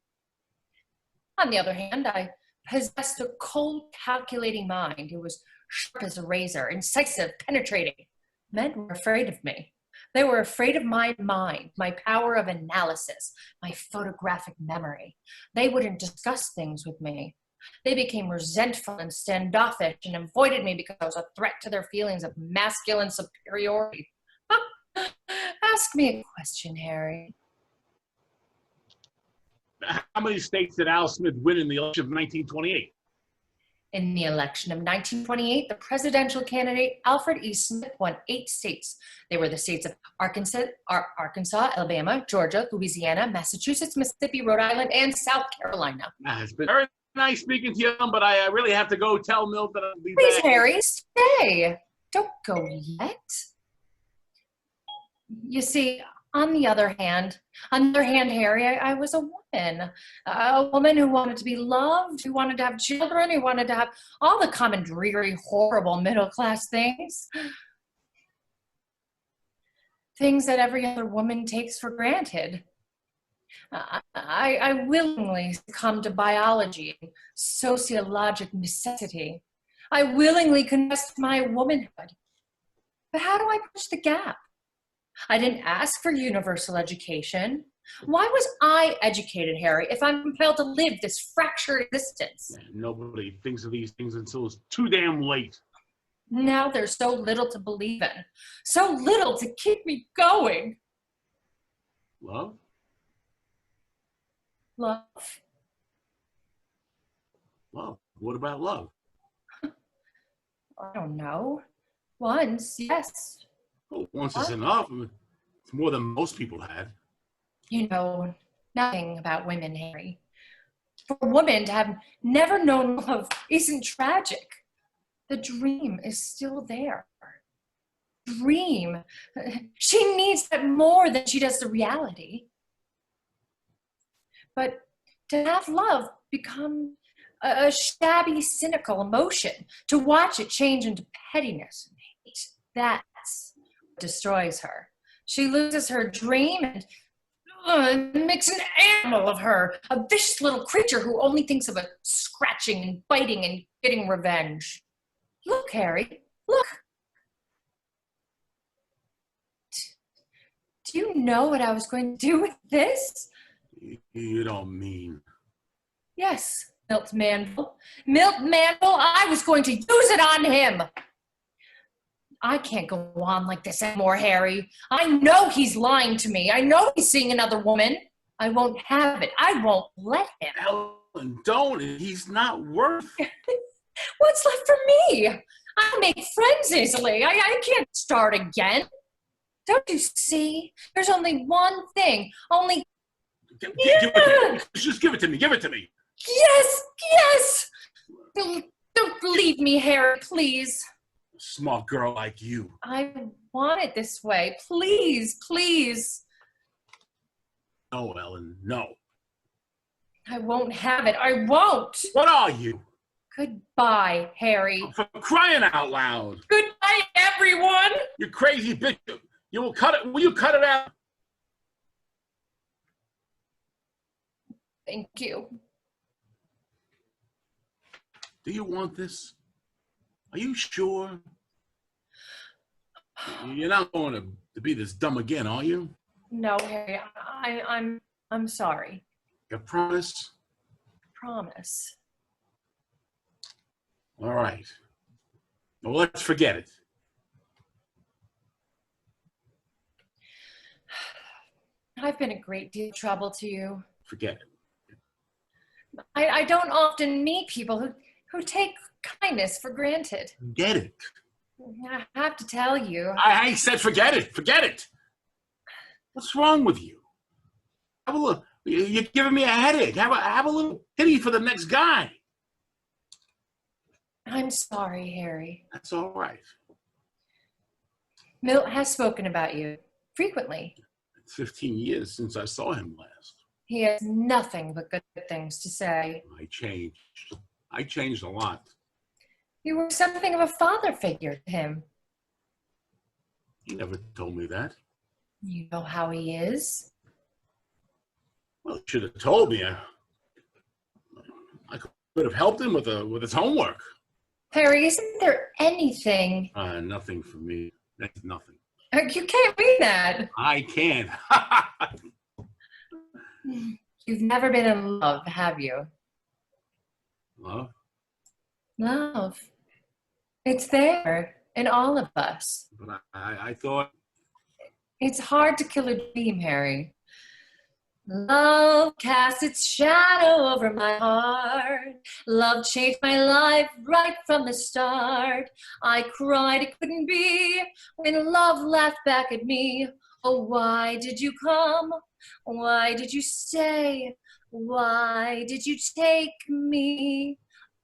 On the other hand, I possessed a cold, calculating mind. It was sharp as a razor, incisive, penetrating. Men were afraid of me. They were afraid of my mind, my power of analysis, my photographic memory. They wouldn't discuss things with me. They became resentful and standoffish and avoided me because I was a threat to their feelings of masculine superiority. Ask me a question, Harry. How many states did Al Smith win in the election of 1928? In the election of 1928, the presidential candidate Alfred E. Smith won 8 states. They were the states of Arkansas, Alabama, Georgia, Louisiana, Massachusetts, Mississippi, Rhode Island, and South Carolina. It's been very nice speaking to you, but I really have to go tell Milt that I'll be Please, back. Harry, stay. Don't go yet. You see, on the other hand, Harry, I was a woman who wanted to be loved, who wanted to have children, who wanted to have all the common dreary, horrible middle-class things. Things that every other woman takes for granted. I willingly succumbed to biology and sociologic necessity. I willingly confessed my womanhood. But how do I bridge the gap? I didn't ask for universal education. Why was I educated, Harry, if I'm compelled to live this fractured existence? Nobody thinks of these things until it's too damn late. Now there's so little to believe in, so little to keep me going. Love? Love? Love. What about love? I don't know. Once, yes. Oh, once is enough. It's more than most people had. You know nothing about women, Harry. For a woman to have never known love isn't tragic. The dream is still there. Dream. She needs that more than she does the reality. But to have love become a shabby, cynical emotion, to watch it change into pettiness and hate, that's what destroys her. She loses her dream and makes an animal of her, a vicious little creature who only thinks of scratching and biting and getting revenge. Look, Harry, look. Do you know what I was going to do with this? You don't mean. Yes, Milt Manville. Milt Manville, I was going to use it on him. I can't go on like this anymore, Harry. I know he's lying to me. I know he's seeing another woman. I won't have it. I won't let him. Ellen, don't. He's not worth. What's left for me? I make friends easily. I can't start again. Don't you see? There's only one thing. Only. Give it to me. Just give it to me. Give it to me. Yes, yes. Don't leave me, Harry, please. A smart girl like you. I want it this way. Please, please. No, Ellen, no. I won't have it. I won't. What are you? Goodbye, Harry. For crying out loud. Goodbye, everyone. You crazy bitch. You will cut it. Will you cut it out? Thank you. Do you want this? Are you sure? You're not going to be this dumb again, are you? No, Harry. I'm sorry. You promise? Promise. All right. Well, let's forget it. I've been a great deal of trouble to you. Forget it. I don't often meet people who take kindness for granted. Get it. I have to tell you. I said forget it. Forget it. What's wrong with you? Have a look. You're giving me a headache. Have a little pity for the next guy. I'm sorry, Harry. That's all right. Milt has spoken about you frequently. It's 15 years since I saw him last. He has nothing but good things to say. I changed. I changed a lot. You were something of a father figure to him. He never told me that. You know how he is. Well, he should have told me. I could have helped him with his homework. Harry, isn't there anything? Nothing for me. That's nothing. You can't mean that. I can't. You've never been in love, have you? Love? Love. It's there in all of us. But I thought. It's hard to kill a dream, Harry. Love cast its shadow over my heart. Love changed my life right from the start. I cried it couldn't be when love laughed back at me. Oh, why did you come? Why did you stay? Why did you take me?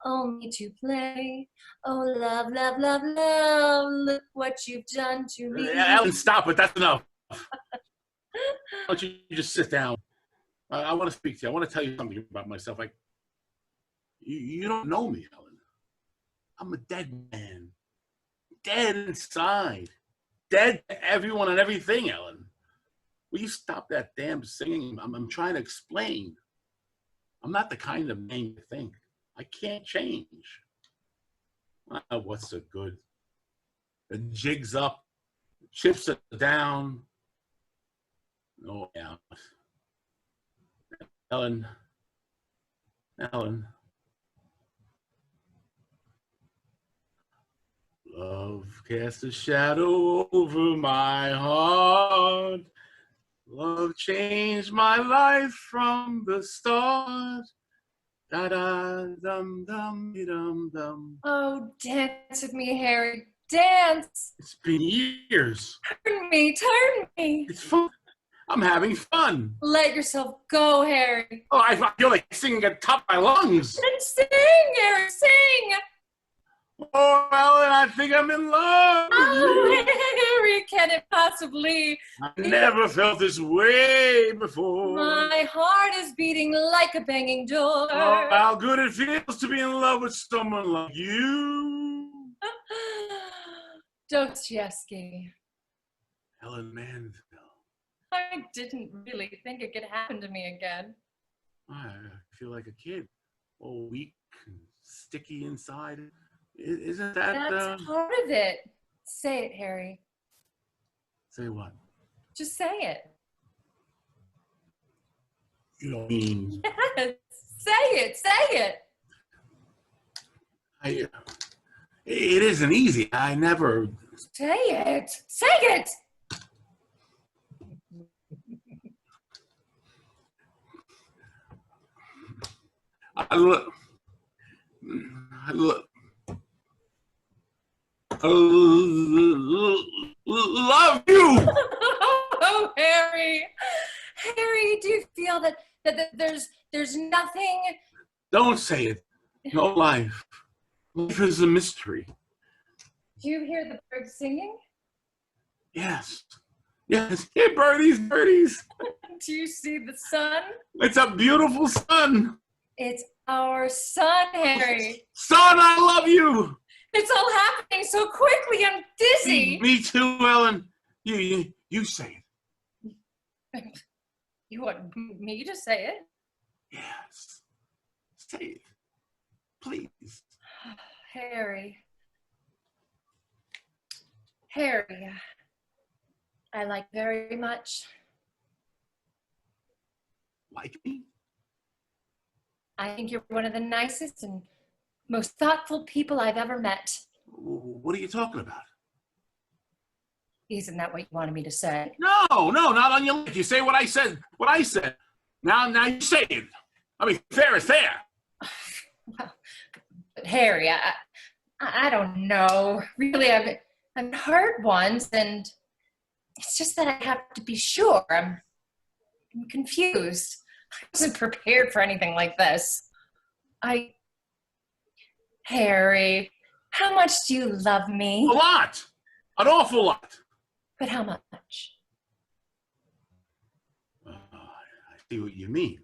Only to play. Oh, love, love, love, love. Look what you've done to me. Ellen, stop it. That's enough. Why don't you just sit down? I want to speak to you. I want to tell you something about myself. You don't know me, Ellen. I'm a dead man. Dead inside. Dead to everyone and everything, Ellen. Will you stop that damn singing? I'm trying to explain. I'm not the kind of man you think. I can't change. What's so good? The jig's up. The chips are down. Oh, yeah. Ellen. Love casts a shadow over my heart. Love changed my life from the start. Da da dum dum dum dum. Oh, dance with me, Harry. Dance. It's been years. Turn me, turn me. It's fun. I'm having fun. Let yourself go, Harry. Oh, I feel like singing at the top of my lungs. Then sing, Harry, sing. Oh, Ellen, I think I'm in love with Oh, you. Harry, can it possibly? I never felt this way before. My heart is beating like a banging door. Oh, how good it feels to be in love with someone like you. Dostoevsky. Ellen Mansfield. I didn't really think it could happen to me again. I feel like a kid, all weak and sticky inside. Isn't that? That's part of it. Say it, Harry. Say what? Just say it. You don't mean? Yes. Say it. Say it. It isn't easy. I never Say it. Say it. I love you. Oh, Harry. Harry, do you feel that there's nothing? Don't say it. No life. Life is a mystery. Do you hear the birds singing? Yes. Yes. Here, birdies, birdies. Do you see the sun? It's a beautiful sun. It's our sun, Harry. Son, I love you. It's all happening so quickly. I'm dizzy. Me too, Ellen. You say it. You want me to say it? Yes. Say it. Please. Harry. Harry. I like very much. Like me? I think you're one of the nicest and most thoughtful people I've ever met. What are you talking about? Isn't that what you wanted me to say? No, not on your lip. You say what I said. What I said. Now you say it. I mean, fair is fair. Well, but Harry, I don't know. Really, I've heard once, and it's just that I have to be sure. I'm confused. I wasn't prepared for anything like this. Harry, how much do you love me? A lot. An awful lot. But how much? I see what you mean.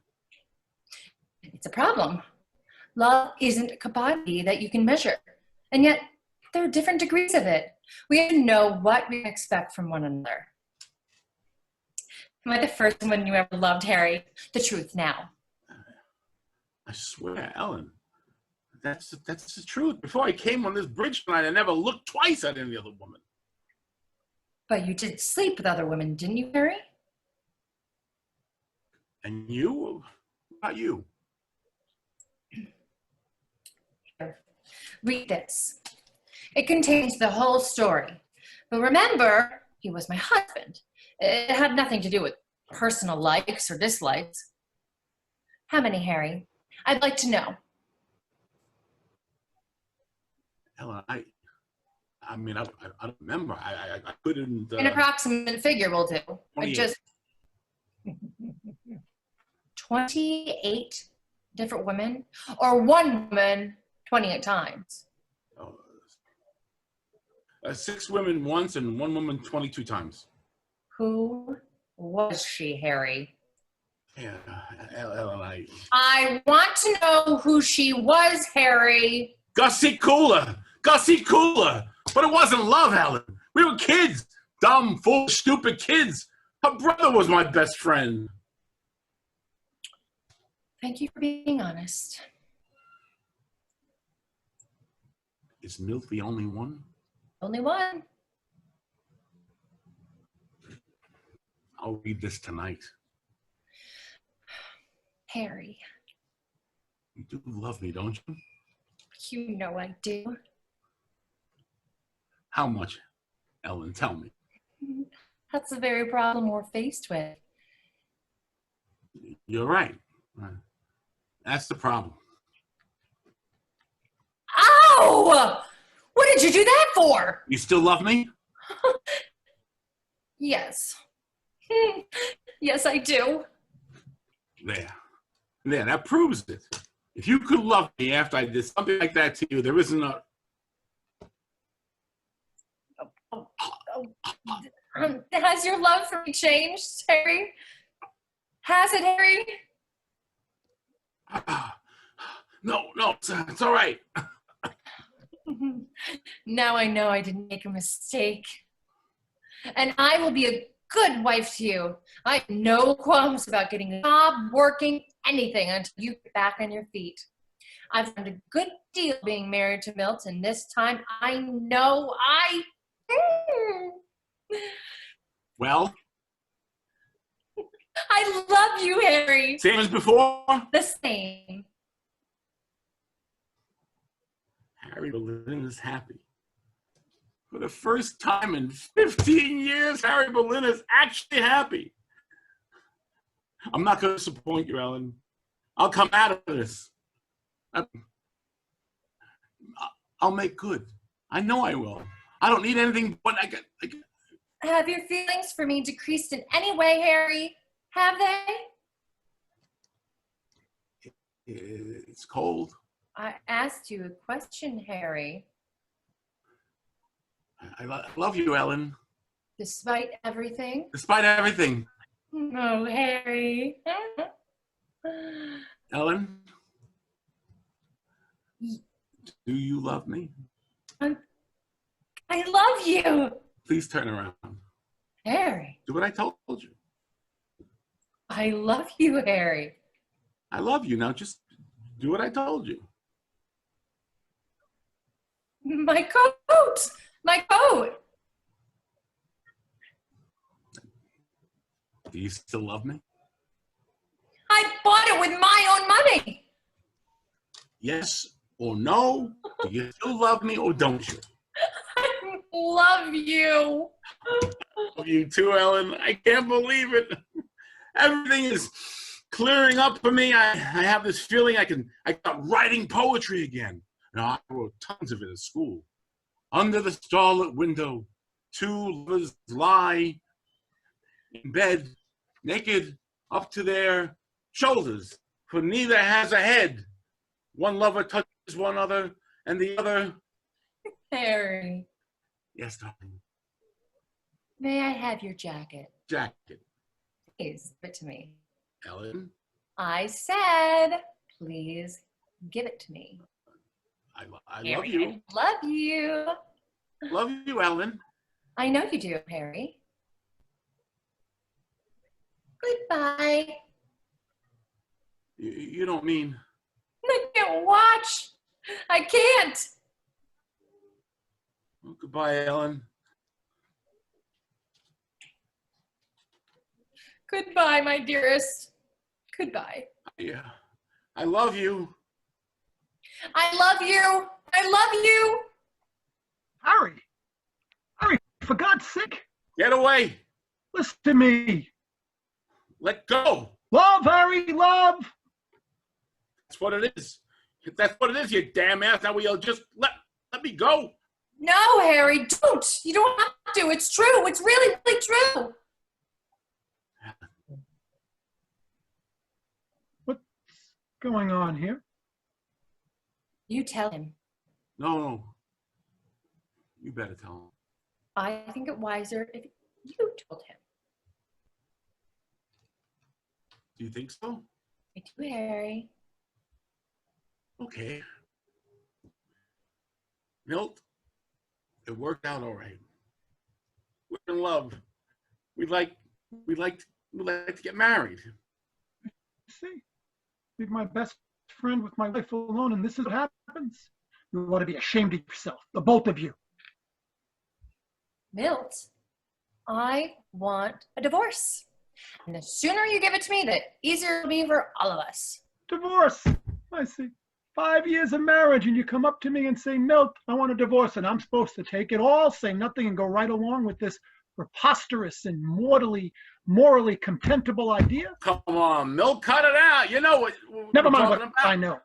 It's a problem. Love isn't a commodity that you can measure. And yet, there are different degrees of it. We have to know what we expect from one another. Am I the first woman you ever loved, Harry? The truth now. I swear, Ellen, that's the truth. Before I came on this bridge tonight, I never looked twice at any other woman. But you did sleep with other women, didn't you, Harry? And you? What about you? Here, read this. It contains the whole story. But remember, he was my husband. It had nothing to do with personal likes or dislikes. How many, Harry? I'd like to know. Ellen, I don't remember. I couldn't. An approximate figure will do. 28. Just 28 different women, or one woman 28 times. 6 women once and 1 woman 22 times. Who was she, Harry? Yeah, Ellen, I want to know who she was, Harry. Gussie Cooler. But it wasn't love, Ellen. We were kids. Dumb, foolish, stupid kids. Her brother was my best friend. Thank you for being honest. Is Milt the only one? Only one. I'll read this tonight. Harry, You do love me, don't you? you know I do. How much, Ellen? Tell me. That's the very problem we're faced with. You're right. That's the problem. Ow! What did you do that for? You still love me? Yes. Yes, I do. There, that proves it. If you could love me after I did something like that to you, there isn't a... Has your love for me changed, Harry? Has it, Harry? No, it's all right. Now I know I didn't make a mistake. And I will be a good wife to you. I have no qualms about getting a job, working, anything until you get back on your feet. I've done a good deal being married to Milt, and this time I know I... Well, I love you, Harry. same as before? The same. Harry Berlin is happy. For the first time in 15 years, Harry Boleyn is actually happy. I'm not going to disappoint you, Ellen. I'll come out of this. I'll make good. I know I will. I don't need anything but I got. Have your feelings for me decreased in any way, Harry? Have they? It's cold. I asked you a question, Harry. I love you, Ellen. Despite everything? Despite everything. Oh, Harry. Ellen, do you love me? I love you. Please turn around. Harry. Do what I told you. I love you, Harry. I love you. Now just do what I told you. My coat. My coat. Do you still love me? I bought it with my own money. Yes or no? Do you still love me or don't you? I love you. Love you too, Ellen. I can't believe it. Everything is clearing up for me. I have this feeling I got writing poetry again. Now, I wrote tons of it at school. Under the starlit window, two lovers lie in bed, naked up to their shoulders, for neither has a head. One lover touches one other, and the other. Harry, Yes, darling. may I have your jacket? Jacket. Please give it to me. Ellen, I said, please give it to me. I love Harry, you. I love you. Love you, Ellen. I know you do, Harry. Goodbye. You don't mean. I can't watch. I can't. Oh, goodbye, Ellen. Goodbye, my dearest. Goodbye. Yeah, I love you. I love you. I love you. Harry, for God's sake, Get away. listen to me. Let go. Love, Harry, love. That's what it is. That's what it is, you damn ass. Now we'll just let me go. No, Harry, don't. You don't have to. It's true. It's really, really true. What's going on here? You tell him. No. You better tell him. I think it wiser if you told him. Do you think so? I do, Harry. Okay. Milt, it worked out all right. We're in love. We'd like to get married. See, leave my best friend with my wife alone, and this is what happens. You ought to be ashamed of yourself, the both of you. Milt, I want a divorce. And the sooner you give it to me, the easier it'll be for all of us. Divorce. I see. 5 years of marriage, and you come up to me and say, Milt, I want a divorce, and I'm supposed to take it all, say nothing, and go right along with this preposterous and morally contemptible idea? Come on, Milt, cut it out. You know what Never we're mind talking what about. I know.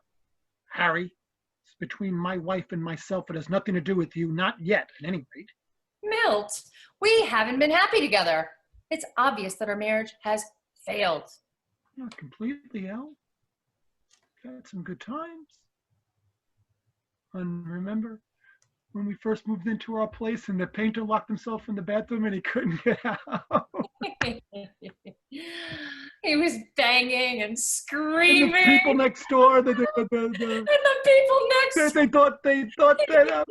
Harry, it's between my wife and myself. It has nothing to do with you, not yet, at any rate. Milt, we haven't been happy together. It's obvious that our marriage has failed. Not completely, Al. Had some good times. And remember when we first moved into our place and the painter locked himself in the bathroom and he couldn't get out? He was banging and And screaming. the people next door, And the people next they thought that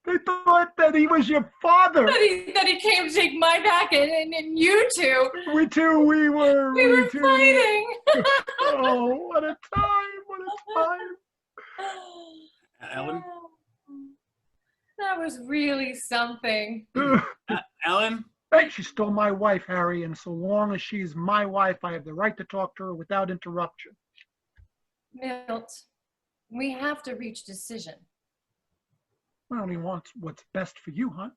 they thought that he was your father. that he came to take my back and you two. We were We were fighting. Oh, what a time! What a time! Ellen? That was really something. Ellen? Hey, she stole my wife, Harry, and so long as she's my wife, I have the right to talk to her without interruption. Milt, we have to reach a decision. Well, he wants what's best for you, hon.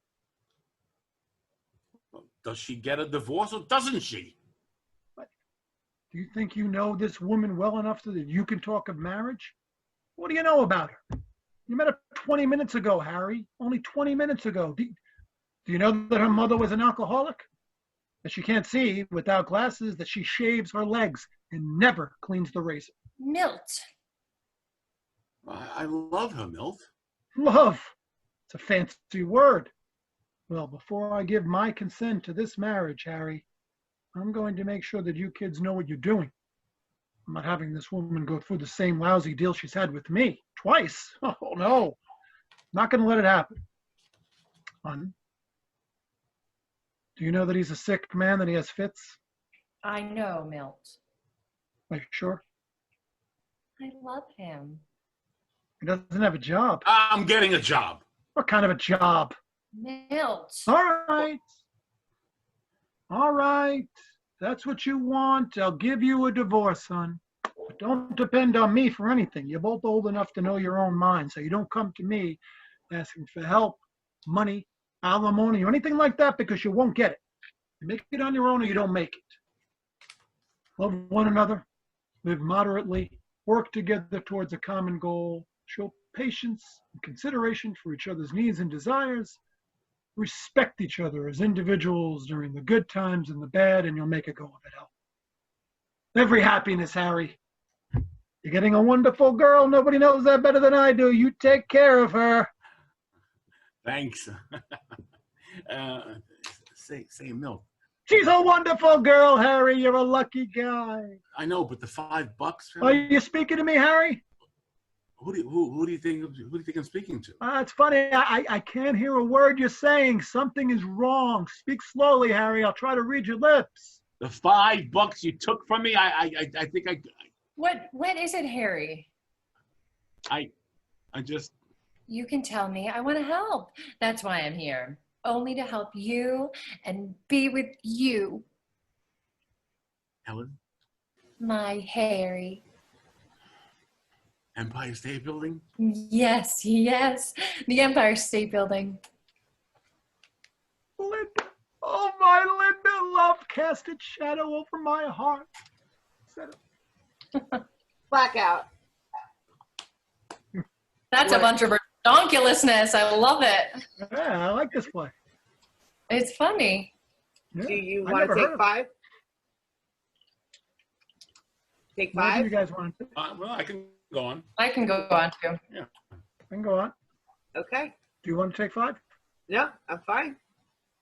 Does she get a divorce or doesn't she? Do you think you know this woman well enough so that you can talk of marriage? What do you know about her? You met her 20 minutes ago, Harry. Only 20 minutes ago. Do you know that her mother was an alcoholic? That she can't see without glasses, that she shaves her legs and never cleans the razor. Milt. I love her, Milt. Love. It's a fancy word. Well, before I give my consent to this marriage, Harry, I'm going to make sure that you kids know what you're doing. I'm not having this woman go through the same lousy deal she's had with me. Twice. Oh, no. Not going to let it happen. Hon, do you know that he's a sick man, that he has fits? I know, Milt. Are you sure? I love him. He doesn't have a job. I'm getting a job. What kind of a job? Milt. All right. All right. That's what you want. I'll give you a divorce, son. But don't depend on me for anything. You're both old enough to know your own mind, so you don't come to me asking for help, money, alimony, or anything like that, because you won't get it. You make it on your own or you don't make it. Love one another, live moderately, work together towards a common goal, show patience and consideration for each other's needs and desires, respect each other as individuals during the good times and the bad, and you'll make a go of it all. Every happiness, Harry. You're getting a wonderful girl. Nobody knows that better than I do. You take care of her. Thanks. Say, Milt. She's a wonderful girl, Harry. You're a lucky guy. I know, but the $5. Are you speaking to me, Harry? Who do you think I'm speaking to? It's funny. I can't hear a word you're saying. Something is wrong. Speak slowly, Harry. I'll try to read your lips. The $5 you took from me. I think What is it, Harry? I just. You can tell me. I want to help. That's why I'm here. Only to help you and be with you, Helen. my Harry. Empire State Building. Yes, yes. The Empire State Building. Linda. Oh, my Linda. Love cast its shadow over my heart. Blackout. That's a bunch of redonkulousness. I love it. Yeah, I like this play. It's funny. Yeah, Do you I want never to heard take of 5? Take Whatever 5? you guys want to. Well, I can go on. I can go on too. I can go on. Okay. Do you want to take 5? No, I'm fine.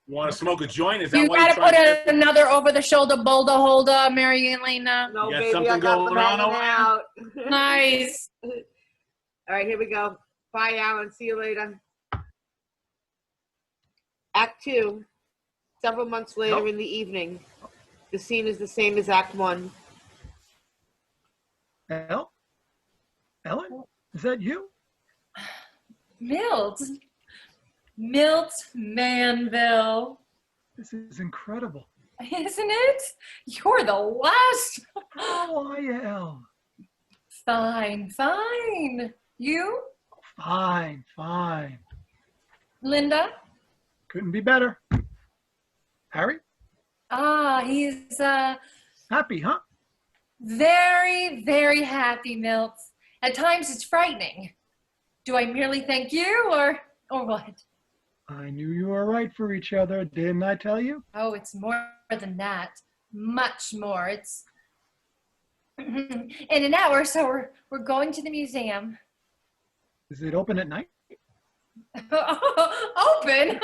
You want to smoke a joint? Is that You why gotta you're trying put another over-the-shoulder boulder holder, Mary Elena. No, You got baby, I something got them going on hanging over out. Nice. All right, here we go. Bye, Alan. See you later. Act 2. Several months later Nope. in the evening. The scene is the same as Act 1. Ellen? Is that you? Milt. Milt Manville. This is incredible. Isn't it? You're the last. How are you, Elle? Fine, fine. You? Fine, fine. Linda? Couldn't be better. Harry? He's Happy, huh? very, very happy, Milt. At times it's frightening. Do I merely thank you or what? I knew you were right for each other, didn't I tell you? Oh, it's more than that. Much more. It's in an hour, so we're going to the museum. Is it open at night? Open?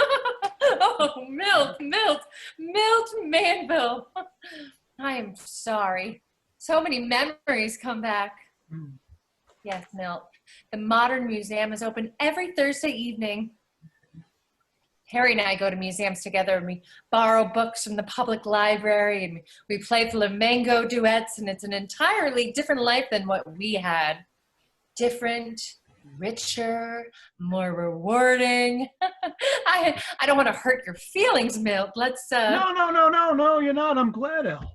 Oh, Milt Manville. I am sorry. So many memories come back. Hmm. Yes, Milt. The Modern Museum is open every Thursday evening. Harry and I go to museums together and we borrow books from the public library and we play flamenco duets, and it's an entirely different life than what we had. Different, richer, more rewarding. I don't want to hurt your feelings, Milt. Let's No, you're not. I'm glad, Elle.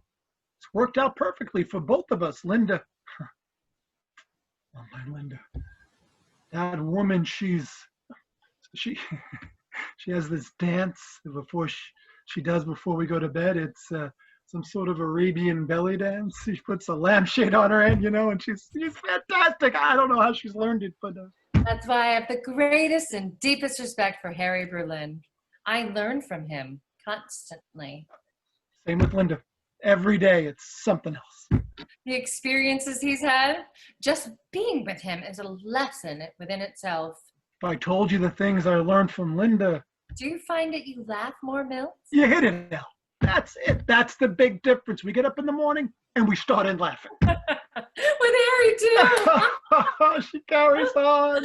It's worked out perfectly for both of us, Linda. Oh, my Linda. That woman, she's She she has this dance before she does before we go to bed. It's some sort of Arabian belly dance. She puts a lampshade on her head, and she's fantastic. I don't know how she's learned it, but That's why I have the greatest and deepest respect for Harry Berlin. I learn from him constantly. same with Linda. Every day it's something else. The experiences he's had, just being with him is a lesson within itself. If I told you the things I learned from Linda, Do you find that you laugh more, Milt? you hit it now. That's it. That's the big difference. We get up in the morning and we start in laughing. With Harry, too. She carries on.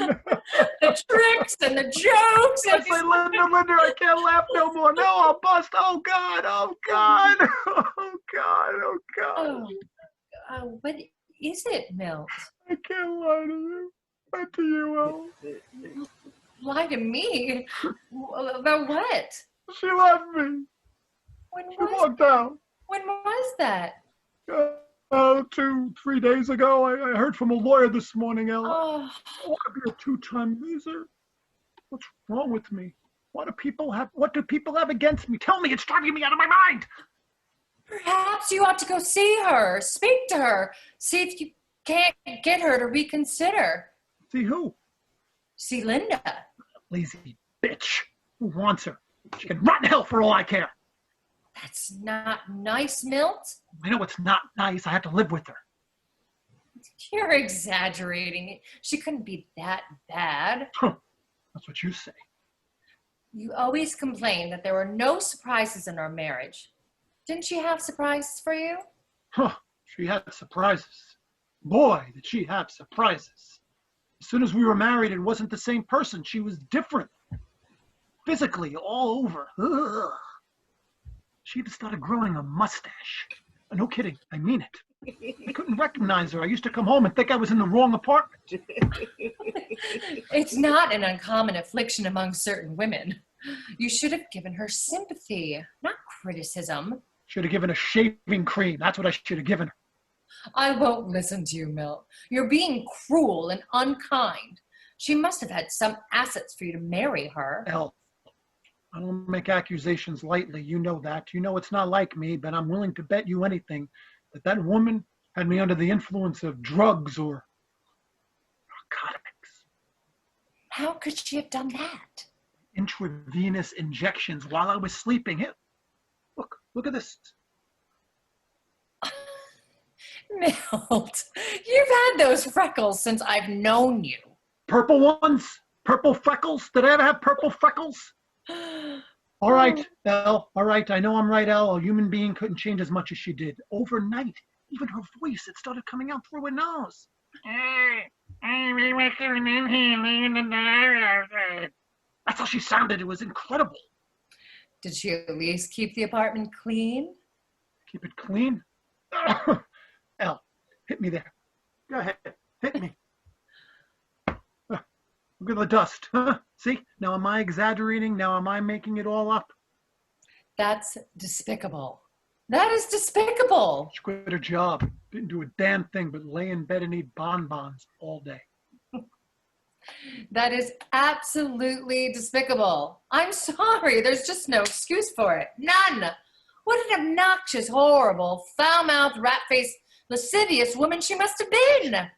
The tricks and the jokes. I say, Linda, I can't laugh no more. No, I'll bust. Oh, God. Oh, God. Oh, God. Oh, God. What is it, Milt? I can't lie to you. What to you, El? Lie to me? About what? She left me. When She was, walked out. when was that? 2-3 days ago. I heard from a lawyer this morning, El. Oh, I want to be a 2-time loser. What's wrong with me? What do people have against me? Tell me, it's driving me out of my mind. perhaps you ought to go see her, speak to her, see if you can't get her to reconsider. See who? See Linda. Lazy bitch. Who wants her? She can rot in hell for all I care. That's not nice, Milt. I know it's not nice. I have to live with her. You're exaggerating. She couldn't be that bad. That's what you say. You always complained that there were no surprises in our marriage. Didn't she have surprises for you? She had surprises. Boy, did she have surprises. As soon as we were married, it wasn't the same person. She was different. Physically, all over. Ugh. She even started growing a mustache. No kidding. I mean it. I couldn't recognize her. I used to come home and think I was in the wrong apartment. It's not an uncommon affliction among certain women. You should have given her sympathy, not criticism. Should have given her shaving cream. That's what I should have given her. I won't listen to you, Milt. You're being cruel and unkind. She must have had some assets for you to marry her. Elle, I don't make accusations lightly. You know that. You know it's not like me, but I'm willing to bet you anything that that woman had me under the influence of drugs or narcotics. How could she have done that? Intravenous injections while I was sleeping. Here, look at this. Milt, you've had those freckles since I've known you. Purple ones? Purple freckles? Did I ever have purple freckles? All right, Elle. All right, I know I'm right, Elle. A human being couldn't change as much as she did. Overnight, even her voice, it started coming out through her nose. That's how she sounded. It was incredible. Did she at least keep the apartment clean? Keep it clean. Elle, hit me there. Go ahead, hit me. Look at the dust. Huh? See? Now am I exaggerating? Now am I making it all up? That's despicable. That is despicable. She quit her job. Didn't do a damn thing but lay in bed and eat bonbons all day. That is absolutely despicable. I'm sorry. There's just no excuse for it. None. What an obnoxious, horrible, foul-mouthed, rat-faced, lascivious woman she must have been.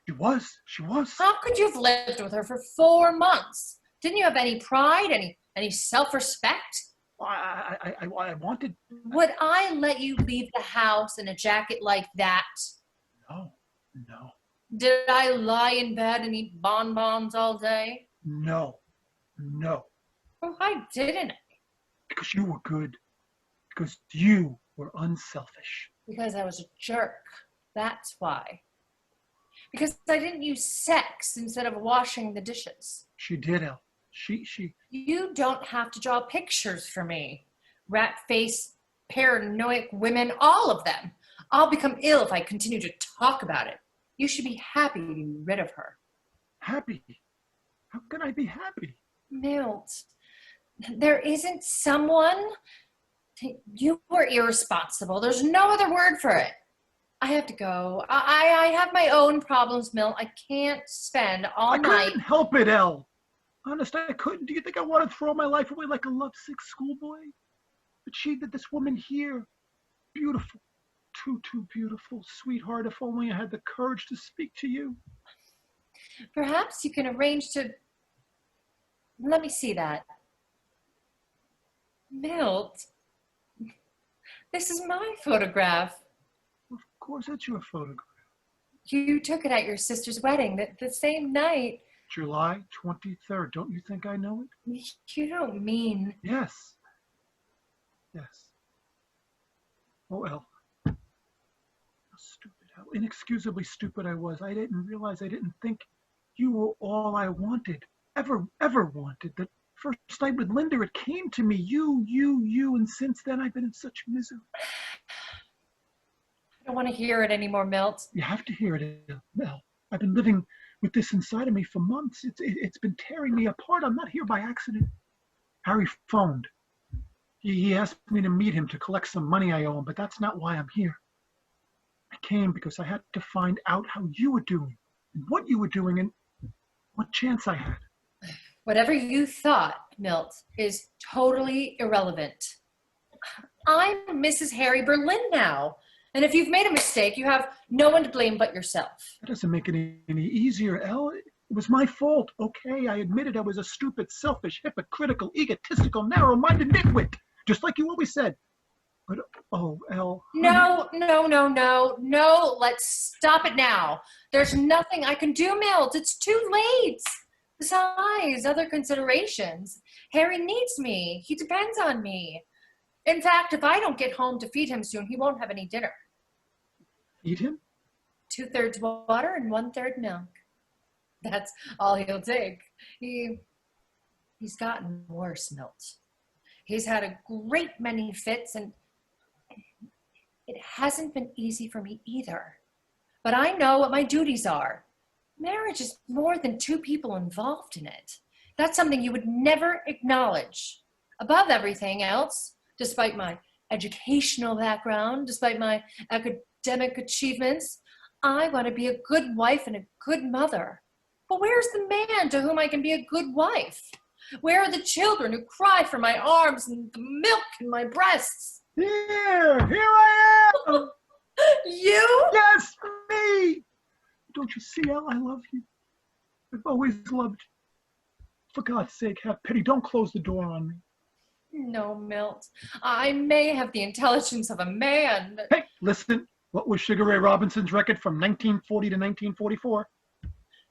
She was. How could you have lived with her for 4 months? Didn't you have any pride, any self-respect? I wanted. Would I let you leave the house in a jacket like that? No. Did I lie in bed and eat bonbons all day? No. Why didn't I? Because you were good. Because you were unselfish. Because I was a jerk. That's why. Because I didn't use sex instead of washing the dishes. She did, Elle. She. You don't have to draw pictures for me. Rat-faced, paranoid women, all of them. I'll become ill if I continue to talk about it. You should be happy to be rid of her. Happy? How can I be happy? Milt, there isn't someone. You were irresponsible. There's no other word for it. I have to go. I have my own problems, Milt. I can't spend all I night. couldn't help it, Elle. Honest, I couldn't. Do you think I want to throw my life away like a lovesick schoolboy? But this woman here, beautiful, too beautiful, sweetheart. If only I had the courage to speak to you. Perhaps you can arrange to. Let me see that. Milt, this is my photograph. Of course, that's your photograph. You took it at your sister's wedding the same night. July 23rd. Don't you think I know it? You don't mean. Yes. Yes. Oh, Elle. How stupid, how inexcusably stupid I was. I didn't realize, I didn't think you were all I wanted, ever wanted. That first night with Linda, it came to me, you, and since then I've been in such misery. I don't want to hear it anymore, Milt. You have to hear it, Elle. I've been living with this inside of me for months. It's been tearing me apart. I'm not here by accident. Harry phoned. He asked me to meet him to collect some money I owe him, but that's not why I'm here. I came because I had to find out how you were doing, and what you were doing, and what chance I had. Whatever you thought, Milt, is totally irrelevant. I'm Mrs. Harry Berlin now. And if you've made a mistake, you have no one to blame but yourself. That doesn't make it any easier, Elle. It was my fault, okay? I admitted I was a stupid, selfish, hypocritical, egotistical, narrow-minded nitwit, just like you always said. But, oh, Elle. No. Let's stop it now. There's nothing I can do, Milt. It's too late. Besides, other considerations. Harry needs me. He depends on me. In fact, if I don't get home to feed him soon, he won't have any dinner. Feed him? 2/3 water and 1/3 milk. That's all he'll take. He's gotten worse, Milt. He's had a great many fits, and it hasn't been easy for me either. But I know what my duties are. Marriage is more than two people involved in it. That's something you would never acknowledge. Above everything else, despite my educational background, despite my academic achievements, I want to be a good wife and a good mother. But where's the man to whom I can be a good wife? Where are the children who cry for my arms and the milk in my breasts? Here I am! You? Yes, me! Don't you see, Elle, I love you. I've always loved you. For God's sake, have pity. Don't close the door on me. No, Milt. I may have the intelligence of a man, but Hey, listen. What was Sugar Ray Robinson's record from 1940 to 1944?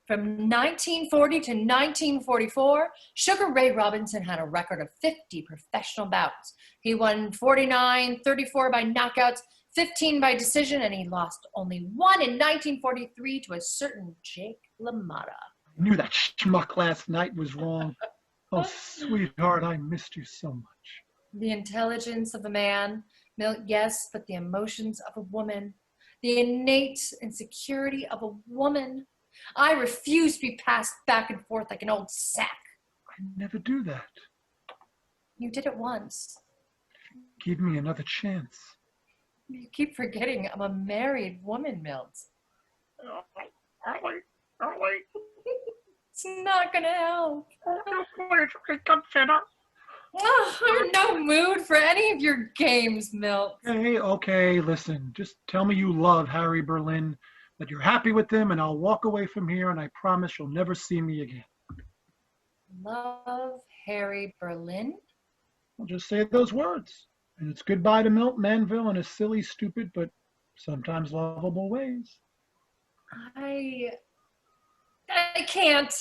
from 1940 to 1944, Sugar Ray Robinson had a record of 50 professional bouts. He won 49, 34 by knockouts, 15 by decision, and he lost only one in 1943 to a certain Jake LaMotta. I knew that schmuck last night was wrong. Oh, sweetheart, I missed you so much. The intelligence of a man, Milt, yes, but the emotions of a woman, the innate insecurity of a woman. I refuse to be passed back and forth like an old sack. I never do that. You did it once. Give me another chance. You keep forgetting I'm a married woman, Milt. It's not gonna help. I'm in no mood for any of your games, Milt. Okay, listen. Just tell me you love Harry Berlin, that you're happy with him, and I'll walk away from here, and I promise you'll never see me again. Love Harry Berlin? I'll just say those words. And it's goodbye to Milt Manville in his silly, stupid, but sometimes lovable ways. I can't.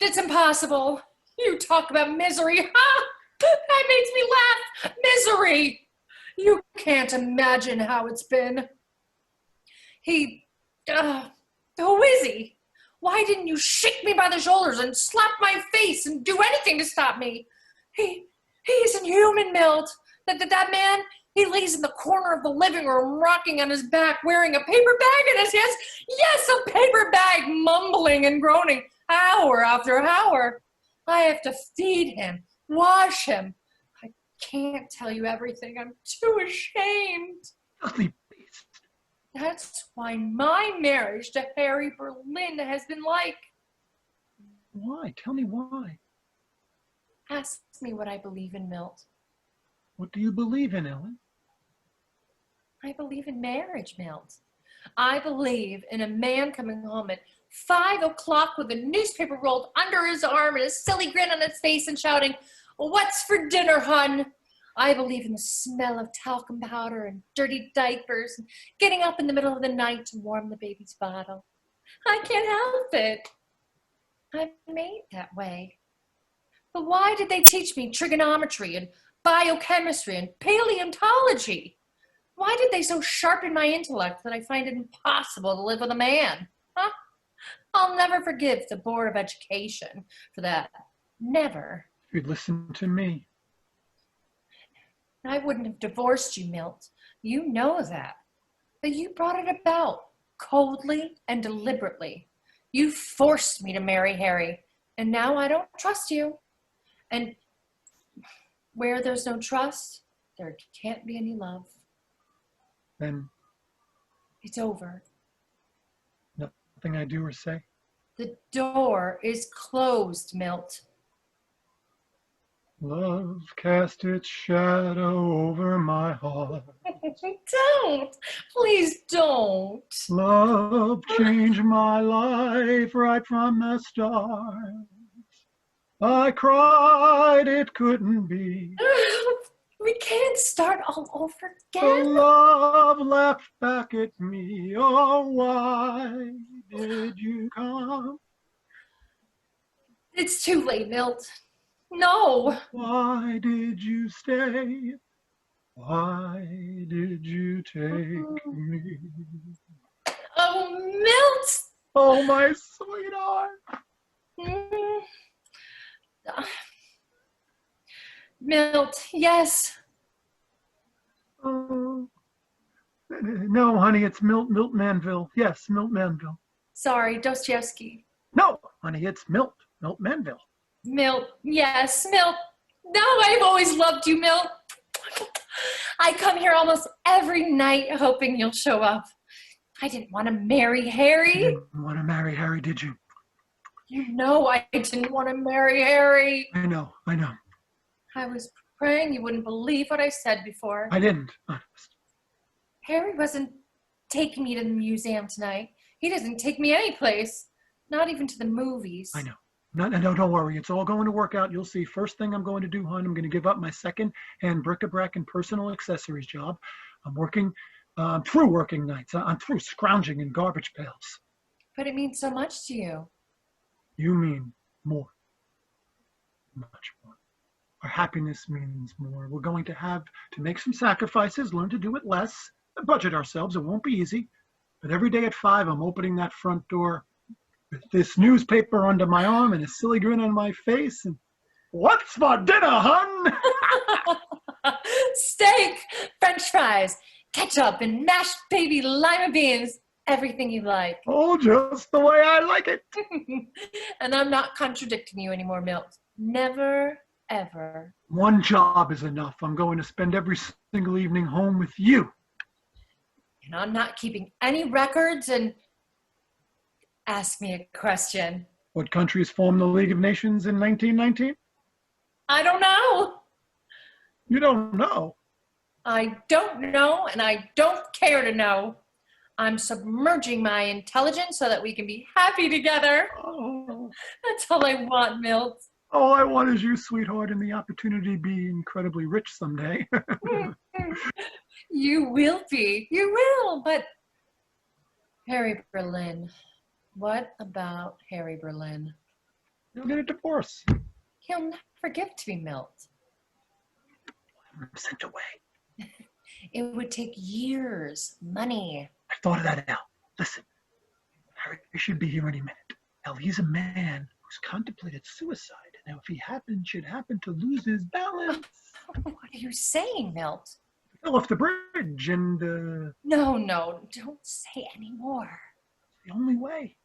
It's impossible. You talk about misery. Ha! That makes me laugh. Misery. You can't imagine how it's been. Who is he? Why didn't you shake me by the shoulders and slap my face and do anything to stop me? He isn't human, Milt. That man, he lays in the corner of the living room, rocking on his back, wearing a paper bag in his hands. Yes, a paper bag, mumbling and groaning, hour after hour. I have to feed him, wash him. I can't tell you everything. I'm too ashamed. Ugly beast. That's why my marriage to Harry Berlin has been like. Why? Tell me why. Ask me what I believe in, Milt. What do you believe in, Ellen? I believe in marriage, Milt. I believe in a man coming home at 5 o'clock with a newspaper rolled under his arm and a silly grin on his face and shouting, "What's for dinner, hun?" I believe in the smell of talcum powder and dirty diapers and getting up in the middle of the night to warm the baby's bottle. I can't help it. I'm made that way. But why did they teach me trigonometry and biochemistry and paleontology? Why did they so sharpen my intellect that I find it impossible to live with a man? Huh? I'll never forgive the Board of Education for that. Never. If you'd listen to me. I wouldn't have divorced you, Milt. You know that. But you brought it about, coldly and deliberately. You forced me to marry Harry, and now I don't trust you. And where there's no trust, there can't be any love. Then It's over. nothing I do or say. The door is closed, Milt. Love cast its shadow over my heart. Don't. Please don't. Love changed my life right from the start. I cried it couldn't be. We can't start all over The again. love laughed back at me. Oh, why did you come? It's too late, Milt. No. Why did you stay? Why did you take me? Oh, Milt. Oh, my sweetheart. Mm. Milt, yes. Oh, no, honey, it's Milt Manville. Yes, Milt Manville. Sorry, Dostoevsky. No, honey, it's Milt Manville. Milt, yes, Milt. No, I've always loved you, Milt. I come here almost every night hoping you'll show up. I didn't want to marry You Harry. didn't want to marry Harry, did you? You know I didn't want to marry Harry. I know. I was praying you wouldn't believe what I said before. I didn't, honest. Harry wasn't taking me to the museum tonight. He doesn't take me anyplace, not even to the movies. I know. No, don't worry. It's all going to work out. You'll see. First thing I'm going to do, hon, I'm going to give up my second-hand bric-a-brac and personal accessories job. I'm through working nights. I'm through scrounging in garbage pails. But it means so much to you. You mean more. Much more. Our happiness means more. We're going to have to make some sacrifices, learn to do it less, budget ourselves. It won't be easy. But every day at 5, I'm opening that front door with this newspaper under my arm and a silly grin on my face. And what's for dinner, hun? Steak, French fries, ketchup, and mashed baby lima beans. Everything you like. Oh, just the way I like it. And I'm not contradicting you anymore, Milt. Never, ever. One job is enough. I'm going to spend every single evening home with you. And I'm not keeping any records. And ask me a question. What countries formed the League of Nations in 1919? I don't know. You don't know. I don't know, and I don't care to know. I'm submerging my intelligence so that we can be happy together. Oh, That's all I want, Milt. all I want is you, sweetheart, and the opportunity to be incredibly rich someday. You will be. You will. But Harry Berlin. What about Harry Berlin? You'll get a divorce. He'll never give to me, Milt. I'm sent away. It would take years, money. I thought of that, Al. Listen, Harry should be here any minute. Al, he's a man who's contemplated suicide. Now, if he should happen to lose his balance, What are you saying, Milt? fell off the bridge, and No, don't say any more. the only way.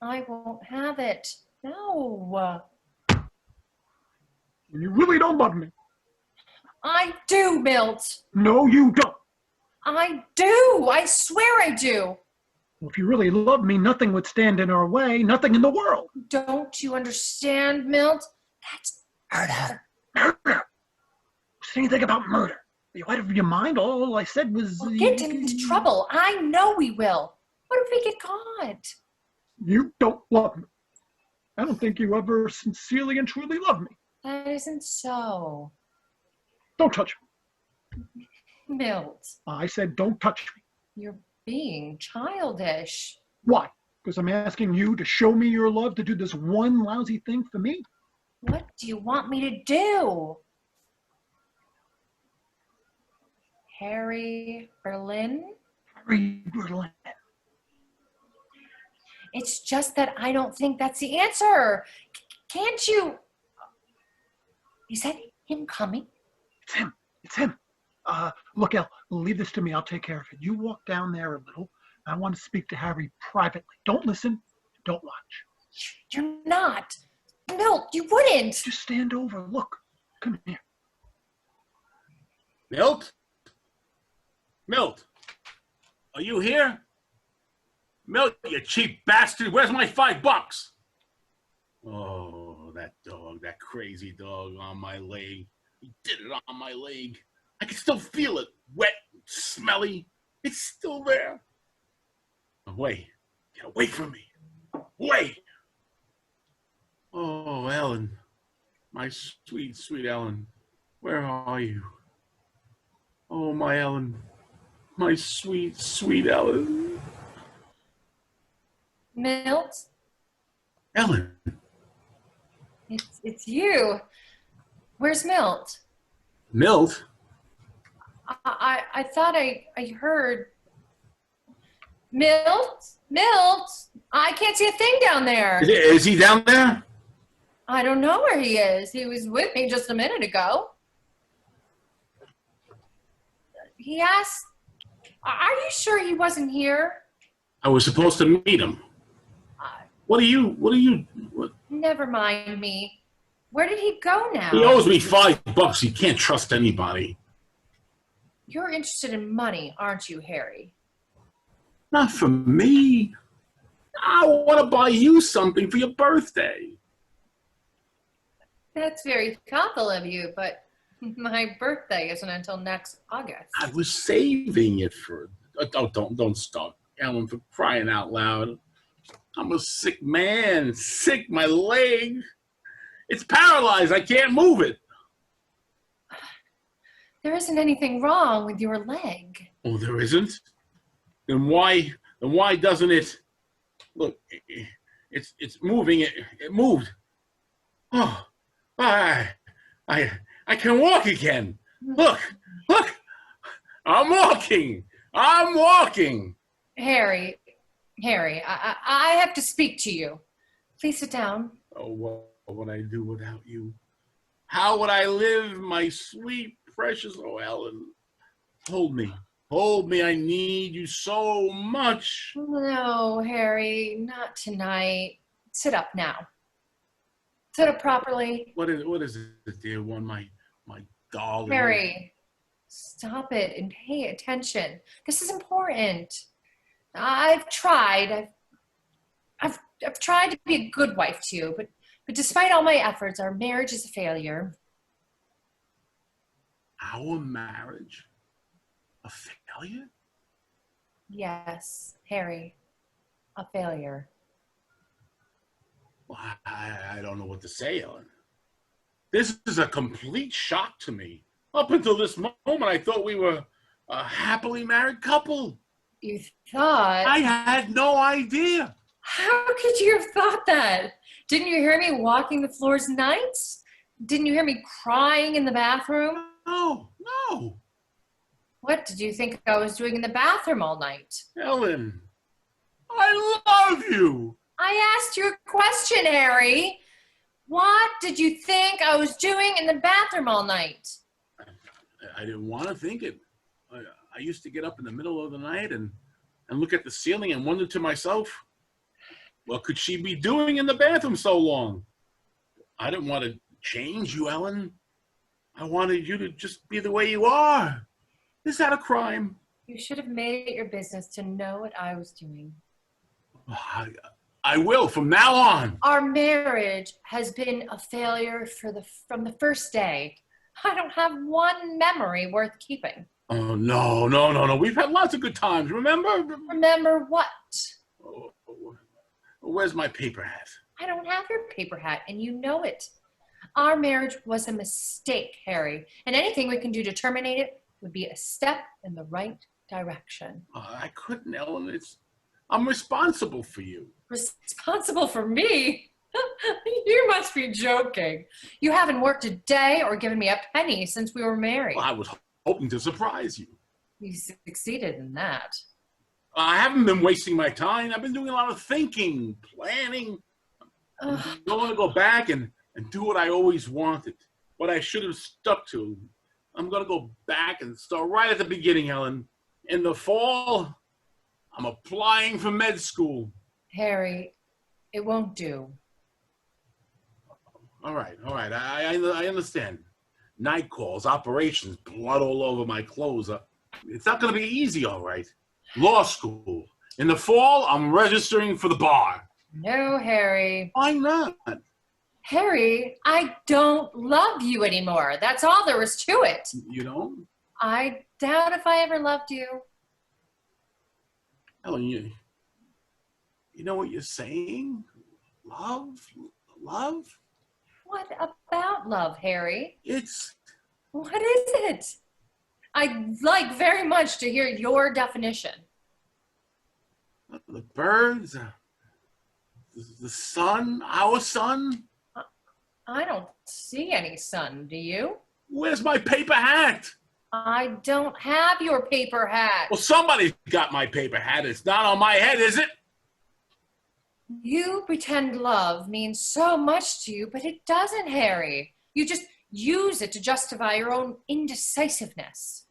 I won't have it. No. You really don't love me. I do, Milt. No, you don't. I do. I swear I do. Well, if you really love me, nothing would stand in our way. Nothing in the world. Don't you understand, Milt? That's murder. Murder. What's anything about murder? Are you out of your mind? All I said was... We'll get into trouble. I know we will. What if we get caught? You don't love me. I don't think you ever sincerely and truly love me. That isn't so. Don't touch me. Milt, I said don't touch me. you're being childish. Why? Because I'm asking you to show me your love to do this one lousy thing for me? What do you want me to do? Harry Berlin? Harry Berlin. It's just that I don't think that's the answer. Can't you? Is that him coming? It's him. It's him. Look, El, leave this to me. I'll take care of it. You walk down there a little. I want to speak to Harry privately. Don't listen. Don't watch. You're not. Milt, you wouldn't. Just stand over. Look. Come here. Milt? Milt? Are you here? Milt, you cheap bastard. Where's my $5? Oh, that dog, that crazy dog on my leg. He did it on my leg. I can still feel it. Wet, smelly. It's still there. Away. Get away from me. Away. Oh, Ellen. My sweet, sweet Ellen. Where are you? Oh, my Ellen. My sweet, sweet Ellen. Milt, Ellen. it's you. Where's Milt? Milt? I thought I heard Milt. I can't see a thing down there. Is he down there? I don't know where he is. He was with me just a minute ago. He asked, are you sure he wasn't here? I was supposed to meet him. What? Never mind me. Where did he go now? He owes me $5. He can't trust anybody. You're interested in money, aren't you, Harry? Not for me. I want to buy you something for your birthday. That's very thoughtful of you, but my birthday isn't until next August. I was saving it for... Oh, don't stop, Ellen, for crying out loud. I'm a sick man. Sick, my leg. It's paralyzed. I can't move it. There isn't anything wrong with your leg. Oh, there isn't? Then why doesn't it... Look, it's moving. It moved. Oh, I can walk again. Look. I'm walking. Harry, I have to speak to you. Please sit down. Oh, what would I do without you? How would I live, my sweet, precious, oh, Ellen? Hold me. I need you so much. No, Harry, not tonight. Sit up now. Sit up properly. What is it, dear one? My darling. Harry, stop it and pay attention. This is important. I've tried. I've tried to be a good wife to you, but despite all my efforts, our marriage is a failure. Our marriage? A failure? Yes, Harry, a failure. Well, I don't know what to say, Ellen. This is a complete shock to me. Up until this moment, I thought we were a happily married couple. You thought? I had no idea. How could you have thought that? Didn't you hear me walking the floors nights? Didn't you hear me crying in the bathroom? No. What did you think I was doing in the bathroom all night? Ellen, I love you. I asked you a question, Harry. What did you think I was doing in the bathroom all night? I didn't want to think it. I used to get up in the middle of the night and look at the ceiling and wonder to myself, what could she be doing in the bathroom so long? I didn't want to change you, Ellen. I wanted you to just be the way you are. Is that a crime? You should have made it your business to know what I was doing. I will from now on. Our marriage has been a failure from the first day. I don't have one memory worth keeping. Oh, no. We've had lots of good times, remember? Remember what? Oh, where's my paper hat? I don't have your paper hat, and you know it. Our marriage was a mistake, Harry, and anything we can do to terminate it would be a step in the right direction. I couldn't, Ellen. I'm responsible for you. Responsible for me? You must be joking. You haven't worked a day or given me a penny since we were married. Well, I was hoping to surprise you. You succeeded in that. I haven't been wasting my time. I've been doing a lot of thinking, planning. I want to go back and do what I always wanted, what I should have stuck to. I'm going to go back and start right at the beginning, Ellen. In the fall, I'm applying for med school. Harry, it won't do. All right. I understand. Night calls, operations, blood all over my clothes. It's not going to be easy, all right. Law school. In the fall, I'm registering for the bar. No, Harry. Why not? Harry, I don't love you anymore. That's all there is to it. You don't? I doubt if I ever loved you. Ellen, you know what you're saying? Love? What about love, Harry? What What is it? I'd like very much to hear your definition. the birds, the sun, our sun. I don't see any sun, do you? Where's my paper hat? I don't have your paper hat. Well, somebody's got my paper hat. It's not on my head, is it? You pretend love means so much to you, but it doesn't, Harry. You just use it to justify your own indecisiveness.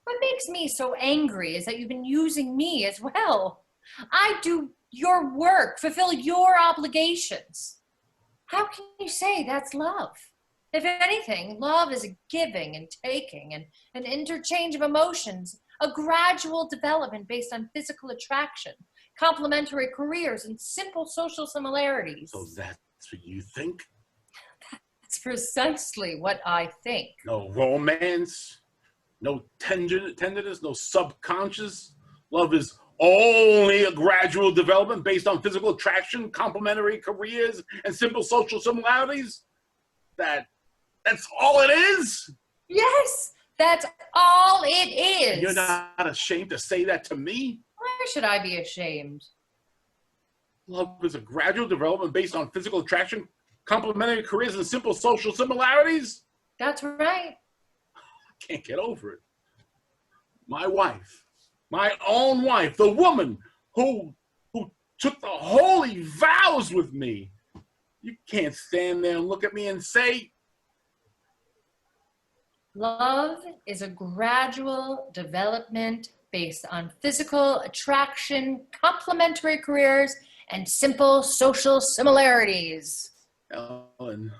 What makes me so angry is that you've been using me as well. I do your work, fulfill your obligations. How can you say that's love? If anything, love is a giving and taking and an interchange of emotions, a gradual development based on physical attraction, complementary careers, and simple social similarities. So that's what you think? That's precisely what I think. No romance, no tenderness, no subconscious. Love is only a gradual development based on physical attraction, complementary careers, and simple social similarities. That's all it is? Yes, that's all it is. You're not ashamed to say that to me? Why should I be ashamed? Love is a gradual development based on physical attraction, complementary careers, and simple social similarities? That's right. I can't get over it. My wife, my own wife, the woman who took the holy vows with me. You can't stand there and look at me and say, Love is a gradual development based on physical attraction, complementary careers, and simple social similarities. Ellen,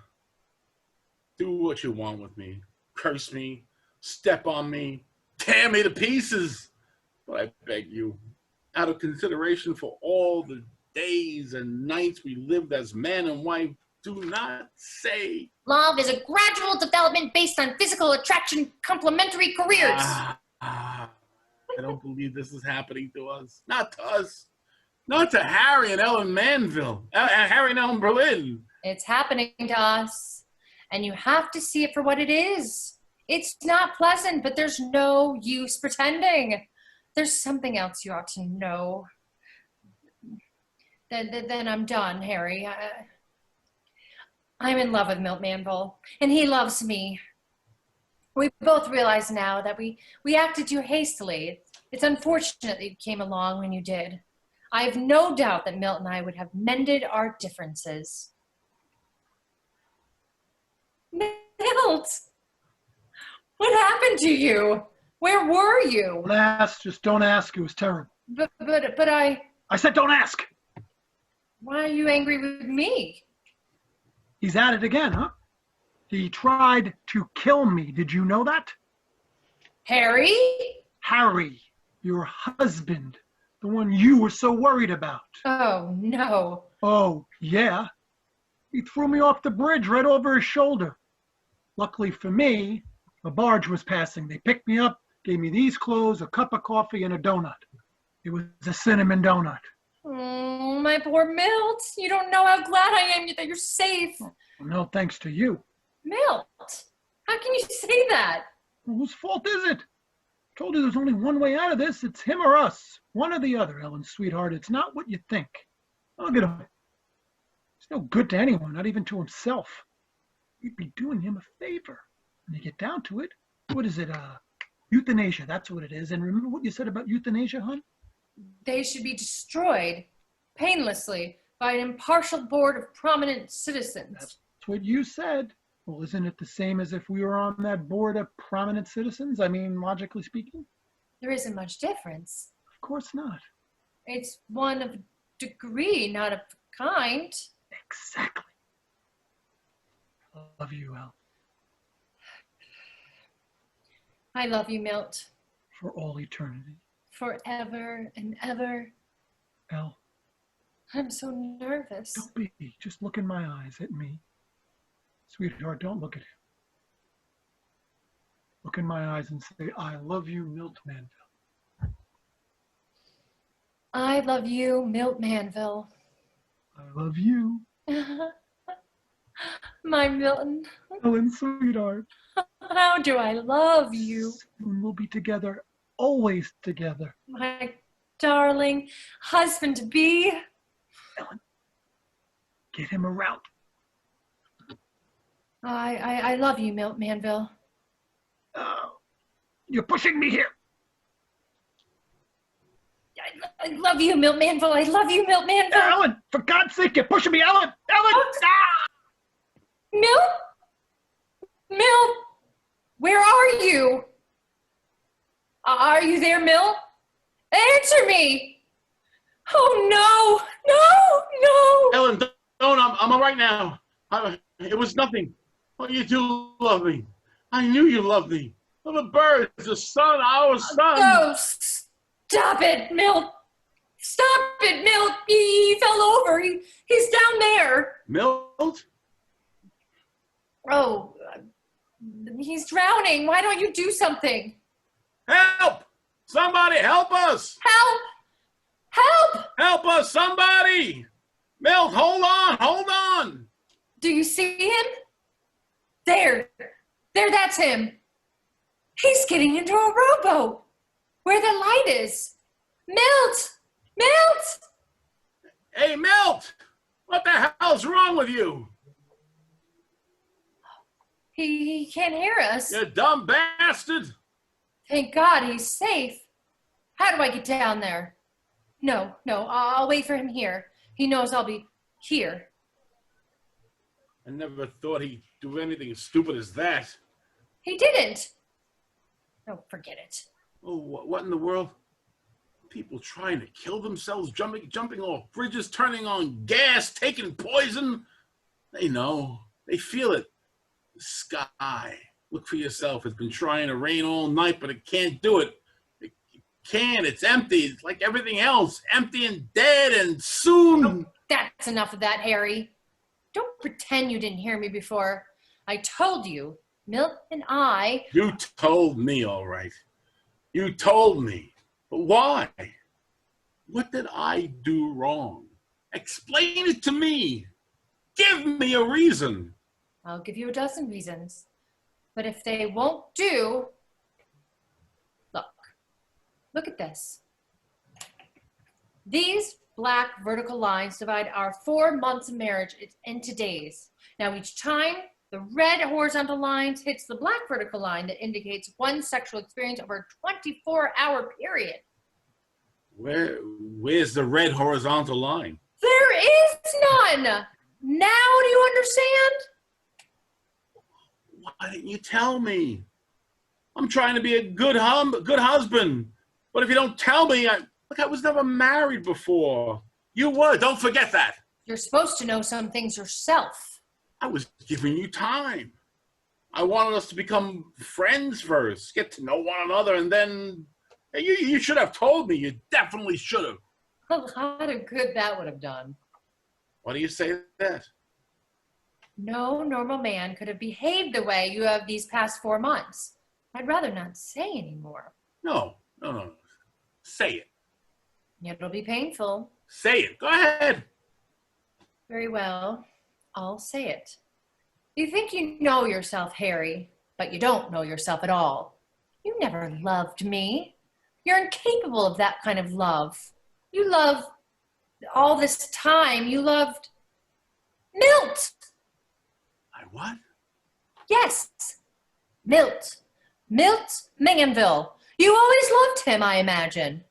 do what you want with me. Curse me, step on me, tear me to pieces. But I beg you, out of consideration for all the days and nights we lived as man and wife, do not say. Love is a gradual development based on physical attraction, complementary careers. I don't believe this is happening to us. Not to us. Not to Harry and Ellen Manville. Harry and Ellen Berlin. It's happening to us, and you have to see it for what it is. It's not pleasant, but there's no use pretending. There's something else you ought to know. Then I'm done, Harry. I'm in love with Milt Manville, and he loves me. We both realize now that we acted too hastily. It's unfortunate that you came along when you did. I have no doubt that Milt and I would have mended our differences. Milt! What happened to you? Where were you? Don't ask, just don't ask. It was terrible. But I said don't ask. why are you angry with me? He's at it again, huh? He tried to kill me. Did you know that? Harry? Harry, your husband. The one you were so worried about. Oh, no. Oh, yeah. He threw me off the bridge right over his shoulder. Luckily for me, a barge was passing. They picked me up, gave me these clothes, a cup of coffee, and a donut. It was a cinnamon donut. Oh, my poor Milt. You don't know how glad I am that you're safe. No thanks to you. Milt, how can you say that? Well, whose fault is it? I told you there's only one way out of this. It's him or us. One or the other, Ellen, sweetheart. It's not what you think. Look at him. He's no good to anyone, not even to himself. You'd be doing him a favor. When you get down to it, what is it? Euthanasia, that's what it is. And remember what you said about euthanasia, hon? They should be destroyed painlessly by an impartial board of prominent citizens. That's what you said. Well, isn't it the same as if we were on that board of prominent citizens? I mean, logically speaking? There isn't much difference. Of course not. It's one of degree, not of kind. Exactly. I love you, El, I love you, Milt, for all eternity. forever and ever. El, I'm so nervous. don't be. Just look in my eyes at me. Sweetheart, don't look at him. Look in my eyes and say, I love you, Milt Manville. I love you, Milt Manville. I love you, My Milton, Ellen, sweetheart. how do I love you? Soon we'll be together, always together. My darling husband to be. Ellen, get him a route. I love you, Milt Manville. You're pushing me here. I love you, Milt Manville. I love you, Milt Manville. Ellen, for God's sake, you're pushing me, Ellen. Ellen! Ah! Milt? Milt? Where are you? Are you there, Milt? Answer me! Oh, no! Ellen, don't. I'm all right now. It was nothing. Oh, you do love me. I knew you loved me. Oh, the birds, the sun, our son. No, stop it, Milt. Stop it, Milt. He fell over. He's down there. Milt? Oh, he's drowning. Why don't you do something? Help! Somebody help us! Help! Help! Help us, somebody! Milt, hold on! Do you see him? There, that's him. He's getting into a rowboat where the light is. Milt! Hey, Milt! What the hell's wrong with you? He can't hear us. You dumb bastard! Thank God he's safe. How do I get down there? No, I'll wait for him here. He knows I'll be here. I never thought he'd do anything as stupid as that. He didn't. No, forget it. Oh, what in the world? People trying to kill themselves, jumping off bridges, turning on gas, taking poison. They know. They feel it. The sky. Look for yourself. It's been trying to rain all night, but it can't do it. It can't. It's empty. It's like everything else. Empty and dead, and soon... Oh, that's enough of that, Harry. Don't pretend you didn't hear me before. I told you, Milt and I... You told me, all right. You told me. But why? What did I do wrong? Explain it to me. Give me a reason. I'll give you a dozen reasons. But if they won't do... Look at this. These black vertical lines divide our 4 months of marriage into days. Now each time the red horizontal line hits the black vertical line that indicates one sexual experience over a 24-hour period. Where's the red horizontal line? There is none. Now do you understand? Why didn't you tell me? I'm trying to be a good husband. But if you don't tell me, I was never married before. You were. Don't forget that. You're supposed to know some things yourself. I was giving you time. I wanted us to become friends first, get to know one another, and then Hey, you should have told me. You definitely should have. A lot of good that would have done. Why do you say that? No normal man could have behaved the way you have these past 4 months. I'd rather not say anymore. No. Say it. It'll be painful. Say it. Go ahead. Very well. I'll say it. You think you know yourself, Harry, but you don't know yourself at all. You never loved me. You're incapable of that kind of love. You loved all this time. You loved Milt. I what? Yes, Milt. Milt Manville. You always loved him, I imagine.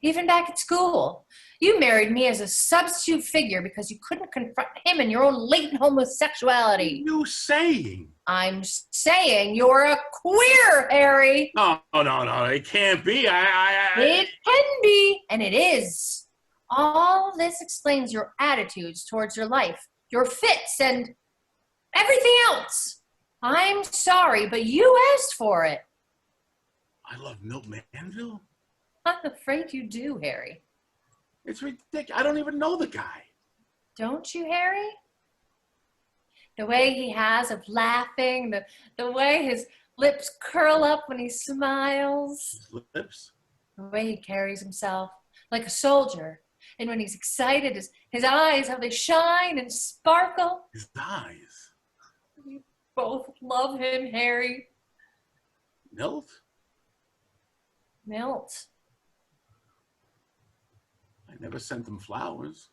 Even back at school. You married me as a substitute figure because you couldn't confront him in your own latent homosexuality. What are you saying? I'm saying you're a queer, Harry. No. It can't be. It can be, and it is. All this explains your attitudes towards your life, your fits, and everything else. I'm sorry, but you asked for it. I love Milt Manville? I'm afraid you do, Harry. It's ridiculous. I don't even know the guy. Don't you, Harry? The way he has of laughing, the way his lips curl up when he smiles, His lips? the way he carries himself like a soldier. And when he's excited, his eyes, how they shine and sparkle. His eyes. You both love him, Harry. Milt? Milt. I never sent him flowers.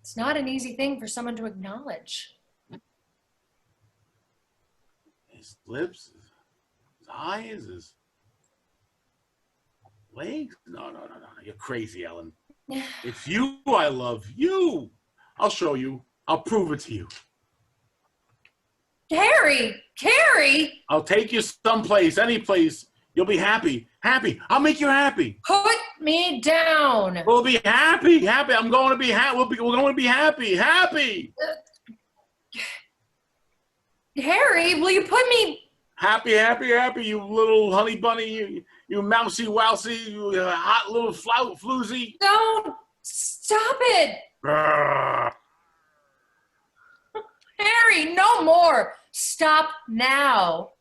It's not an easy thing for someone to acknowledge. His lips, his eyes, his legs? No. You're crazy, Ellen. It's you I love. You. I'll show you. I'll prove it to you. Harry! Carrie! I'll take you someplace, any place. You'll be happy. Happy. I'll make you happy. Put me down! We'll be happy. I'm going to be happy. We're going to be happy. Happy. Harry, will you put me... Happy, you little honey bunny. You mousy wousy. You hot little floozy. Don't! Stop it! Grrr. Harry, no more! Stop now!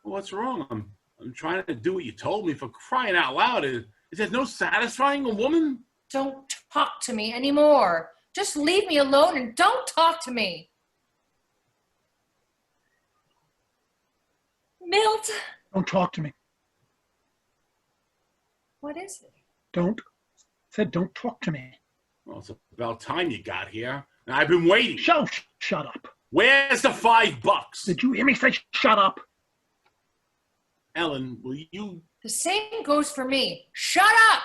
What's wrong? I'm trying to do what you told me, for crying out loud. Is there no satisfying a woman? Don't talk to me anymore. Just leave me alone and don't talk to me. Milt, Don't talk to me. what is it? Said don't talk to me. Well, it's about time you got here. And I've been waiting. Shut up. Where's the $5? Did you hear me say shut up? Ellen, will you? The same goes for me. Shut up!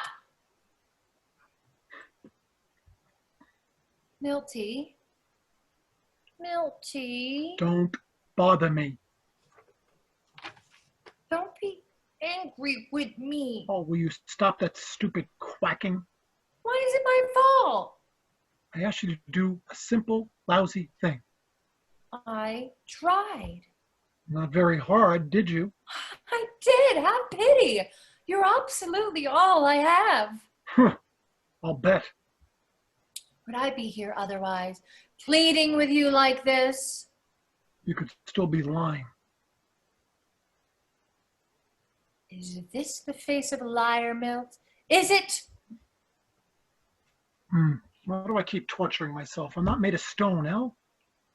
Milty. Don't bother me. Don't be angry with me. Oh, will you stop that stupid quacking? Why is it my fault? I asked you to do a simple, lousy thing. I tried. Not very hard, did you? I did. Have pity. You're absolutely all I have. I'll bet. Would I be here otherwise, pleading with you like this? You could still be lying. Is this the face of a liar, Milt? Is it? Why do I keep torturing myself? I'm not made of stone, Elle.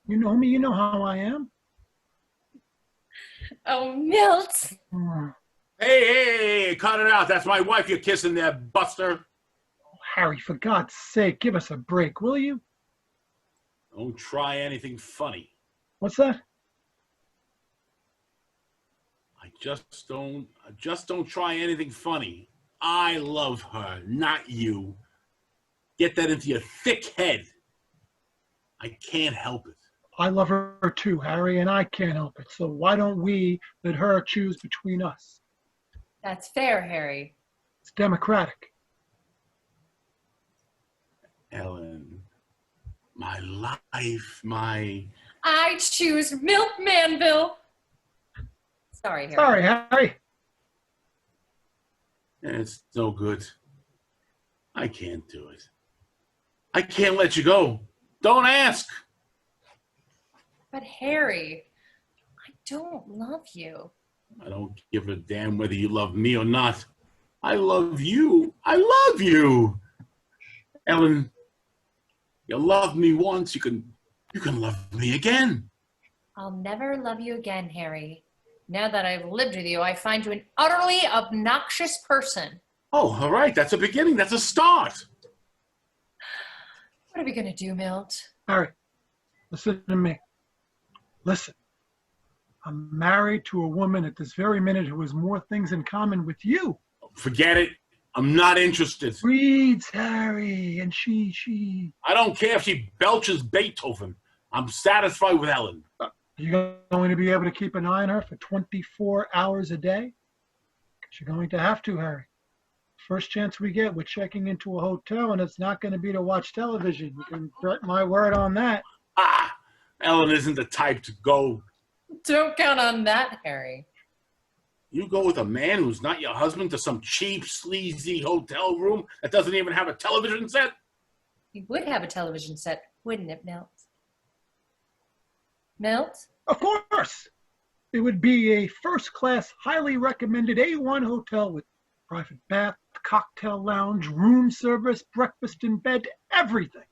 You know me, you know how I am. Oh, Milt. Hmm. Hey, cut it out. That's my wife you're kissing there, Buster. Harry, for God's sake, give us a break, will you? Don't try anything funny. What's that? I just don't try anything funny. I love her, not you. Get that into your thick head. I can't help it. I love her too, Harry, and I can't help it. So why don't we let her choose between us? That's fair, Harry. It's democratic. Ellen, my life, my... I choose Milt Manville. Sorry, Harry. Sorry, Harry. And it's no good. I can't do it. I can't let you go. Don't ask. But Harry, I don't love you. I don't give a damn whether you love me or not. I love you. I love you. Ellen, you loved me once. You can love me again. I'll never love you again, Harry. Now that I've lived with you, I find you an utterly obnoxious person. Oh, all right. That's a beginning. That's a start. What are we going to do, Milt? Harry, listen to me. Listen. I'm married to a woman at this very minute who has more things in common with you. Forget it. I'm not interested. Reads, Harry, and she. I don't care if she belches Beethoven. I'm satisfied with Ellen. Are you going to be able to keep an eye on her for 24 hours a day? 'Cause you're going to have to, Harry. First chance we get, we're checking into a hotel, and it's not going to be to watch television. You can bet my word on that. Ah, Ellen isn't the type to go. Don't count on that, Harry. You go with a man who's not your husband to some cheap, sleazy hotel room that doesn't even have a television set? You would have a television set, wouldn't it, Milt? Milt? Of course. It would be a first-class, highly recommended A1 hotel with private bath, cocktail lounge, room service, breakfast in bed, everything.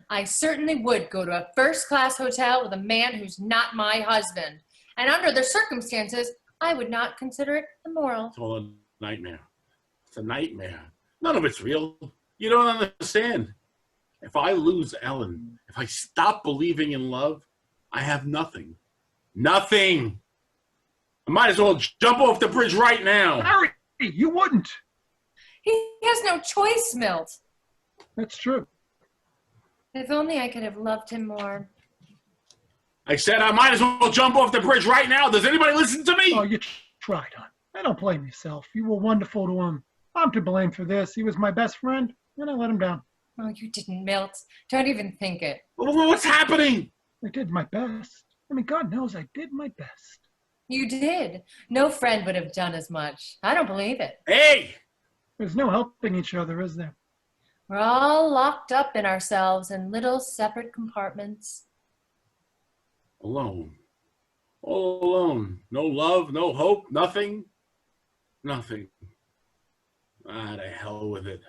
I certainly would go to a first-class hotel with a man who's not my husband. And under the circumstances, I would not consider it immoral. It's all a nightmare. It's a nightmare. None of it's real. You don't understand. If I lose Ellen, if I stop believing in love, I have nothing. Nothing. I might as well jump off the bridge right now. Harry, you wouldn't. He has no choice, Milt. That's true. If only I could have loved him more. I said I might as well jump off the bridge right now. Does anybody listen to me? Oh, you tried, hon. I don't blame yourself. You were wonderful to him. I'm to blame for this. He was my best friend, and I let him down. Oh, you didn't, Milt. Don't even think it. What's happening? I did my best. I mean, God knows I did my best. You did. No friend would have done as much. I don't believe it. Hey! There's no helping each other, is there? We're all locked up in ourselves in little separate compartments. Alone. All alone. No love, no hope, nothing. Nothing. Ah, to hell with it.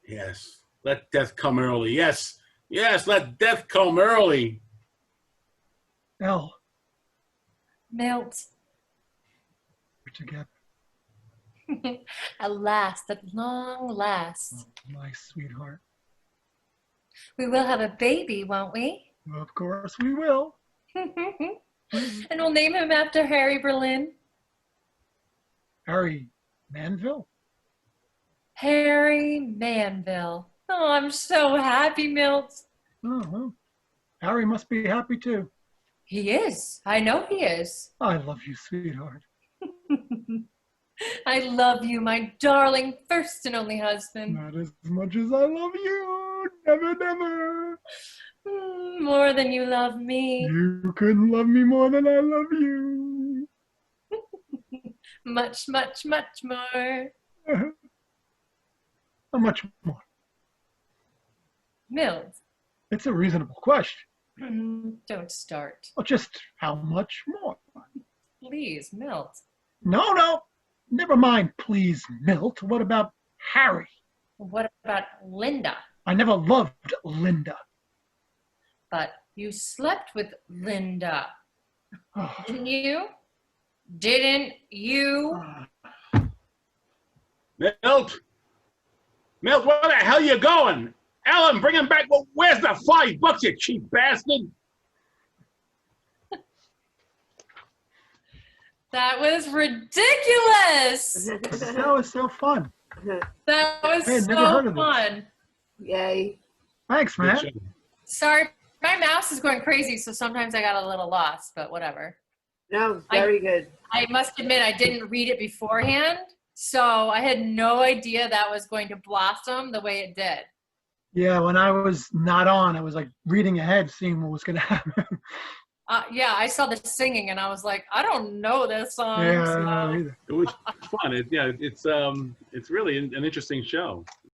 Yes. Let death come early. Yes. Yes, let death come early. Elle, Milt. we're together. At last, at long last. Oh, my sweetheart. We will have a baby, won't we? Of course we will. And we'll name him after Harry Berlin. Harry Manville? Harry Manville. Oh, I'm so happy, Milt. Oh, well. Harry must be happy too. He is. I know he is. I love you, sweetheart. I love you, my darling first and only husband. Not as much as I love you. Never, never. More than you love me. You couldn't love me more than I love you. Much, much, much more. How much more? Milt. It's a reasonable question. Don't start. Well, just how much more? Please, Milt. No. Never mind, please, Milt. What about Harry? What about Linda? I never loved Linda. But you slept with Linda, Oh, didn't you? Didn't you? Milt! Milt, where the hell you going? Ellen, bring him back. Well, where's the $5, you cheap bastard? That was ridiculous. that was so fun. That was I had never heard so of this. fun. Yay. Thanks, man. Sorry, my mouse is going crazy, so sometimes I got a little lost, but whatever. No, very good. I must admit, I didn't read it beforehand, so I had no idea that was going to blossom the way it did. Yeah, when I was not on, I was like reading ahead, seeing what was going to happen. Yeah, I saw the singing and I was like, I don't know this song. Yeah, so- I don't know either. It was fun. It's really an interesting show.